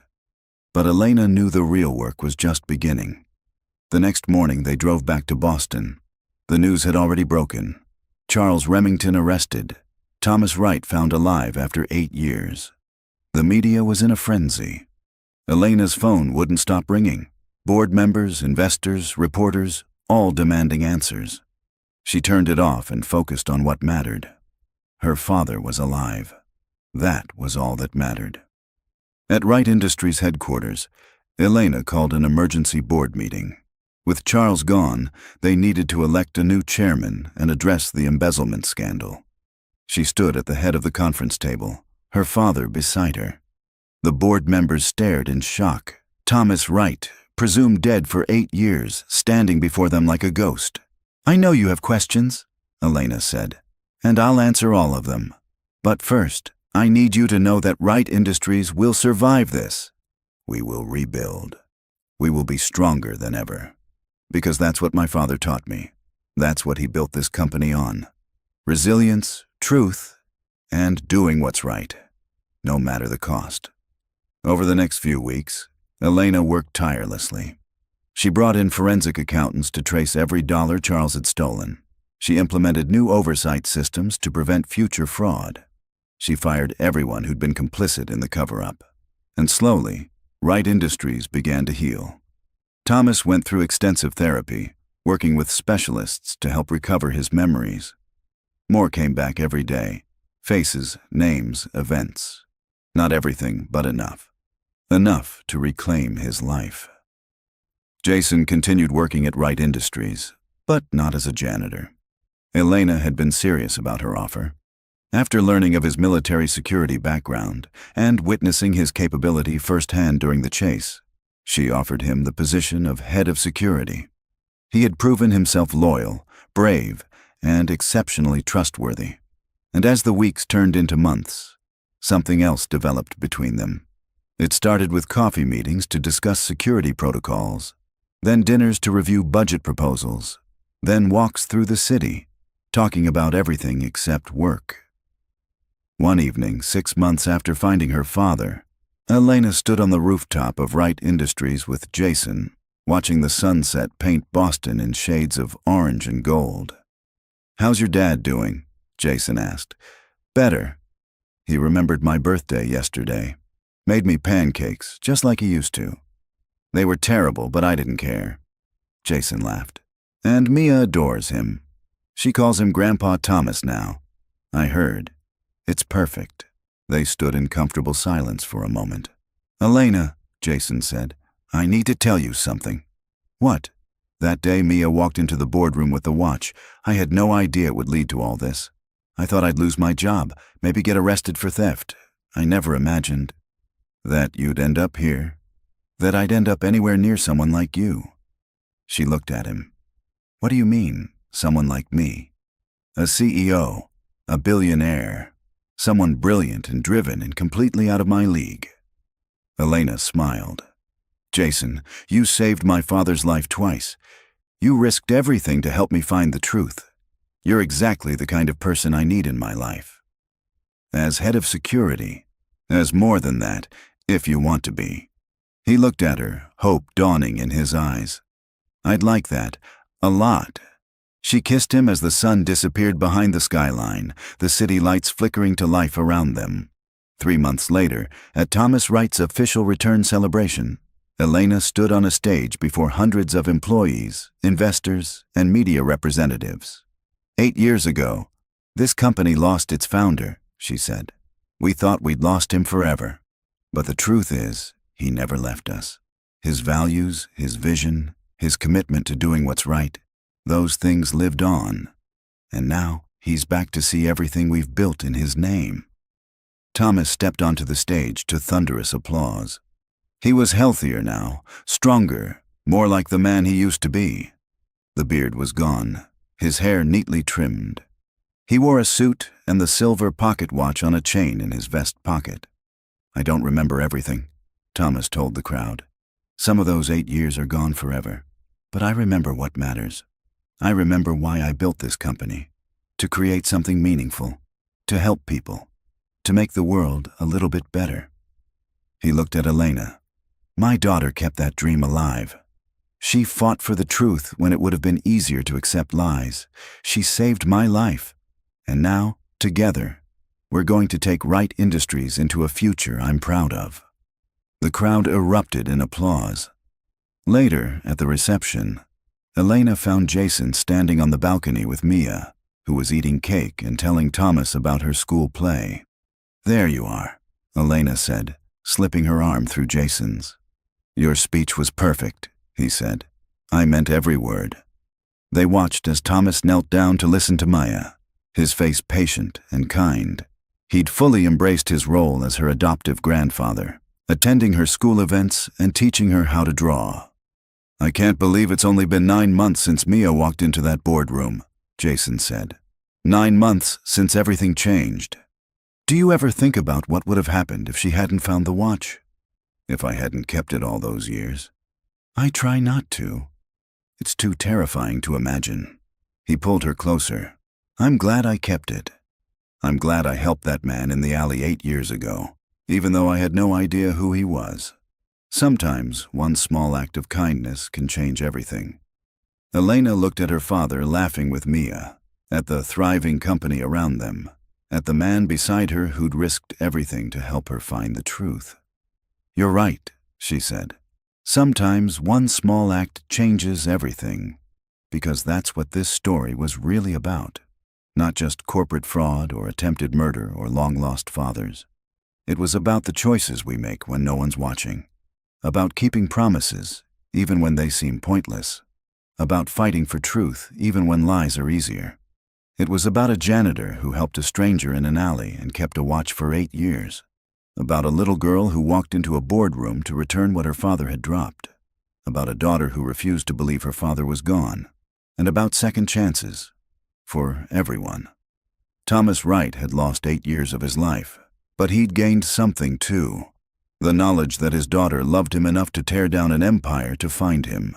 But Elena knew the real work was just beginning. The next morning they drove back to Boston. The news had already broken. Charles Remington arrested. Thomas Wright found alive after 8 years. The media was in a frenzy. Elena's phone wouldn't stop ringing. Board members, investors, reporters, all demanding answers. She turned it off and focused on what mattered. Her father was alive. That was all that mattered. At Wright Industries headquarters, Elena called an emergency board meeting. With Charles gone, they needed to elect a new chairman and address the embezzlement scandal. She stood at the head of the conference table, her father beside her. The board members stared in shock. Thomas Wright, presumed dead for 8 years, standing before them like a ghost. I know you have questions, Elena said, and I'll answer all of them. But first, I need you to know that Wright Industries will survive this. We will rebuild. We will be stronger than ever. Because that's what my father taught me. That's what he built this company on. Resilience, truth, and doing what's right, no matter the cost. Over the next few weeks, Elena worked tirelessly. She brought in forensic accountants to trace every dollar Charles had stolen. She implemented new oversight systems to prevent future fraud. She fired everyone who'd been complicit in the cover-up. And slowly, Wright Industries began to heal. Thomas went through extensive therapy, working with specialists to help recover his memories. More came back every day. Faces, names, events. Not everything, but enough. Enough to reclaim his life. Jason continued working at Wright Industries, but not as a janitor. Elena had been serious about her offer. After learning of his military security background and witnessing his capability firsthand during the chase, she offered him the position of head of security. He had proven himself loyal, brave, and exceptionally trustworthy. And as the weeks turned into months, something else developed between them. It started with coffee meetings to discuss security protocols, then dinners to review budget proposals, then walks through the city, talking about everything except work. One evening, 6 months after finding her father, Elena stood on the rooftop of Wright Industries with Jason, watching the sunset paint Boston in shades of orange and gold. "How's your dad doing?" Jason asked. "Better. He remembered my birthday yesterday. Made me pancakes, just like he used to. They were terrible, but I didn't care." Jason laughed. "And Mia adores him. She calls him Grandpa Thomas now. I heard. It's perfect." They stood in comfortable silence for a moment. "Elena," Jason said, "I need to tell you something." "What?" That day Mia walked into the boardroom with the watch. I had no idea it would lead to all this. I thought I'd lose my job, maybe get arrested for theft. I never imagined that you'd end up here, that I'd end up anywhere near someone like you. She looked at him. "What do you mean, someone like me?" "A CEO, a billionaire, someone brilliant and driven and completely out of my league." Elena smiled. "Jason, you saved my father's life twice. You risked everything to help me find the truth. You're exactly the kind of person I need in my life. As head of security, as more than that, if you want to be." He looked at her, hope dawning in his eyes. "I'd like that, a lot." She kissed him as the sun disappeared behind the skyline, the city lights flickering to life around them. 3 months later, at Thomas Wright's official return celebration, Elena stood on a stage before hundreds of employees, investors, and media representatives. 8 years ago, this company lost its founder, she said. We thought we'd lost him forever. But the truth is, he never left us. His values, his vision, his commitment to doing what's right, those things lived on. And now he's back to see everything we've built in his name. Thomas stepped onto the stage to thunderous applause. He was healthier now, stronger, more like the man he used to be. The beard was gone, his hair neatly trimmed. He wore a suit and the silver pocket watch on a chain in his vest pocket. "I don't remember everything," Thomas told the crowd. "Some of those 8 years are gone forever. But I remember what matters. I remember why I built this company. To create something meaningful. To help people. To make the world a little bit better." He looked at Elena. "My daughter kept that dream alive. She fought for the truth when it would have been easier to accept lies. She saved my life. And now, together, we're going to take Wright Industries into a future I'm proud of." The crowd erupted in applause. Later, at the reception, Elena found Jason standing on the balcony with Mia, who was eating cake and telling Thomas about her school play. "There you are," Elena said, slipping her arm through Jason's. "Your speech was perfect," he said. "I meant every word." They watched as Thomas knelt down to listen to Maya, his face patient and kind. He'd fully embraced his role as her adoptive grandfather, attending her school events and teaching her how to draw. "I can't believe it's only been 9 months since Mia walked into that boardroom," Jason said. 9 months since everything changed. Do you ever think about what would have happened if she hadn't found the watch? If I hadn't kept it all those years? I try not to. It's too terrifying to imagine." He pulled her closer. "I'm glad I kept it. I'm glad I helped that man in the alley 8 years ago, even though I had no idea who he was. Sometimes one small act of kindness can change everything." Elena looked at her father laughing with Mia, at the thriving company around them, at the man beside her who'd risked everything to help her find the truth. "You're right," she said. "Sometimes one small act changes everything, because that's what this story was really about. Not just corporate fraud or attempted murder or long-lost fathers. It was about the choices we make when no one's watching. About keeping promises, even when they seem pointless. About fighting for truth, even when lies are easier. It was about a janitor who helped a stranger in an alley and kept a watch for 8 years. About a little girl who walked into a boardroom to return what her father had dropped. About a daughter who refused to believe her father was gone. And about second chances. For everyone. Thomas Wright had lost 8 years of his life, but he'd gained something too. The knowledge that his daughter loved him enough to tear down an empire to find him.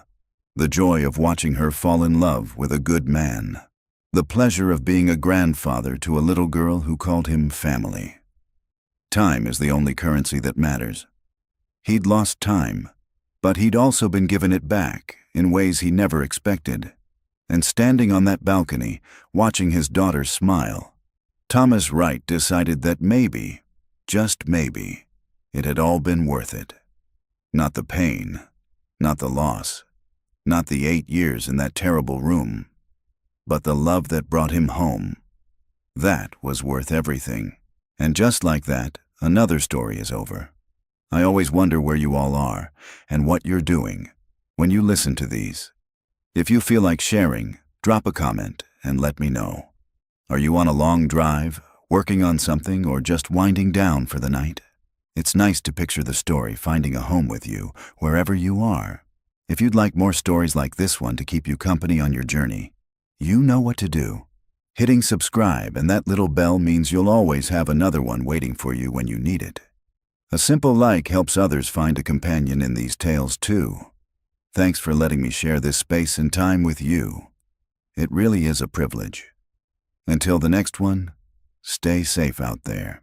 The joy of watching her fall in love with a good man. The pleasure of being a grandfather to a little girl who called him family. Time is the only currency that matters. He'd lost time, but he'd also been given it back in ways he never expected. And standing on that balcony, watching his daughter smile, Thomas Wright decided that maybe, just maybe, it had all been worth it. Not the pain, not the loss, not the 8 years in that terrible room, but the love that brought him home. That was worth everything. And just like that, another story is over. I always wonder where you all are and what you're doing when you listen to these. If you feel like sharing, drop a comment and let me know. Are you on a long drive, working on something, or just winding down for the night? It's nice to picture the story finding a home with you, wherever you are. If you'd like more stories like this one to keep you company on your journey, you know what to do. Hitting subscribe and that little bell means you'll always have another one waiting for you when you need it. A simple like helps others find a companion in these tales too. Thanks for letting me share this space and time with you. It really is a privilege. Until the next one, stay safe out there.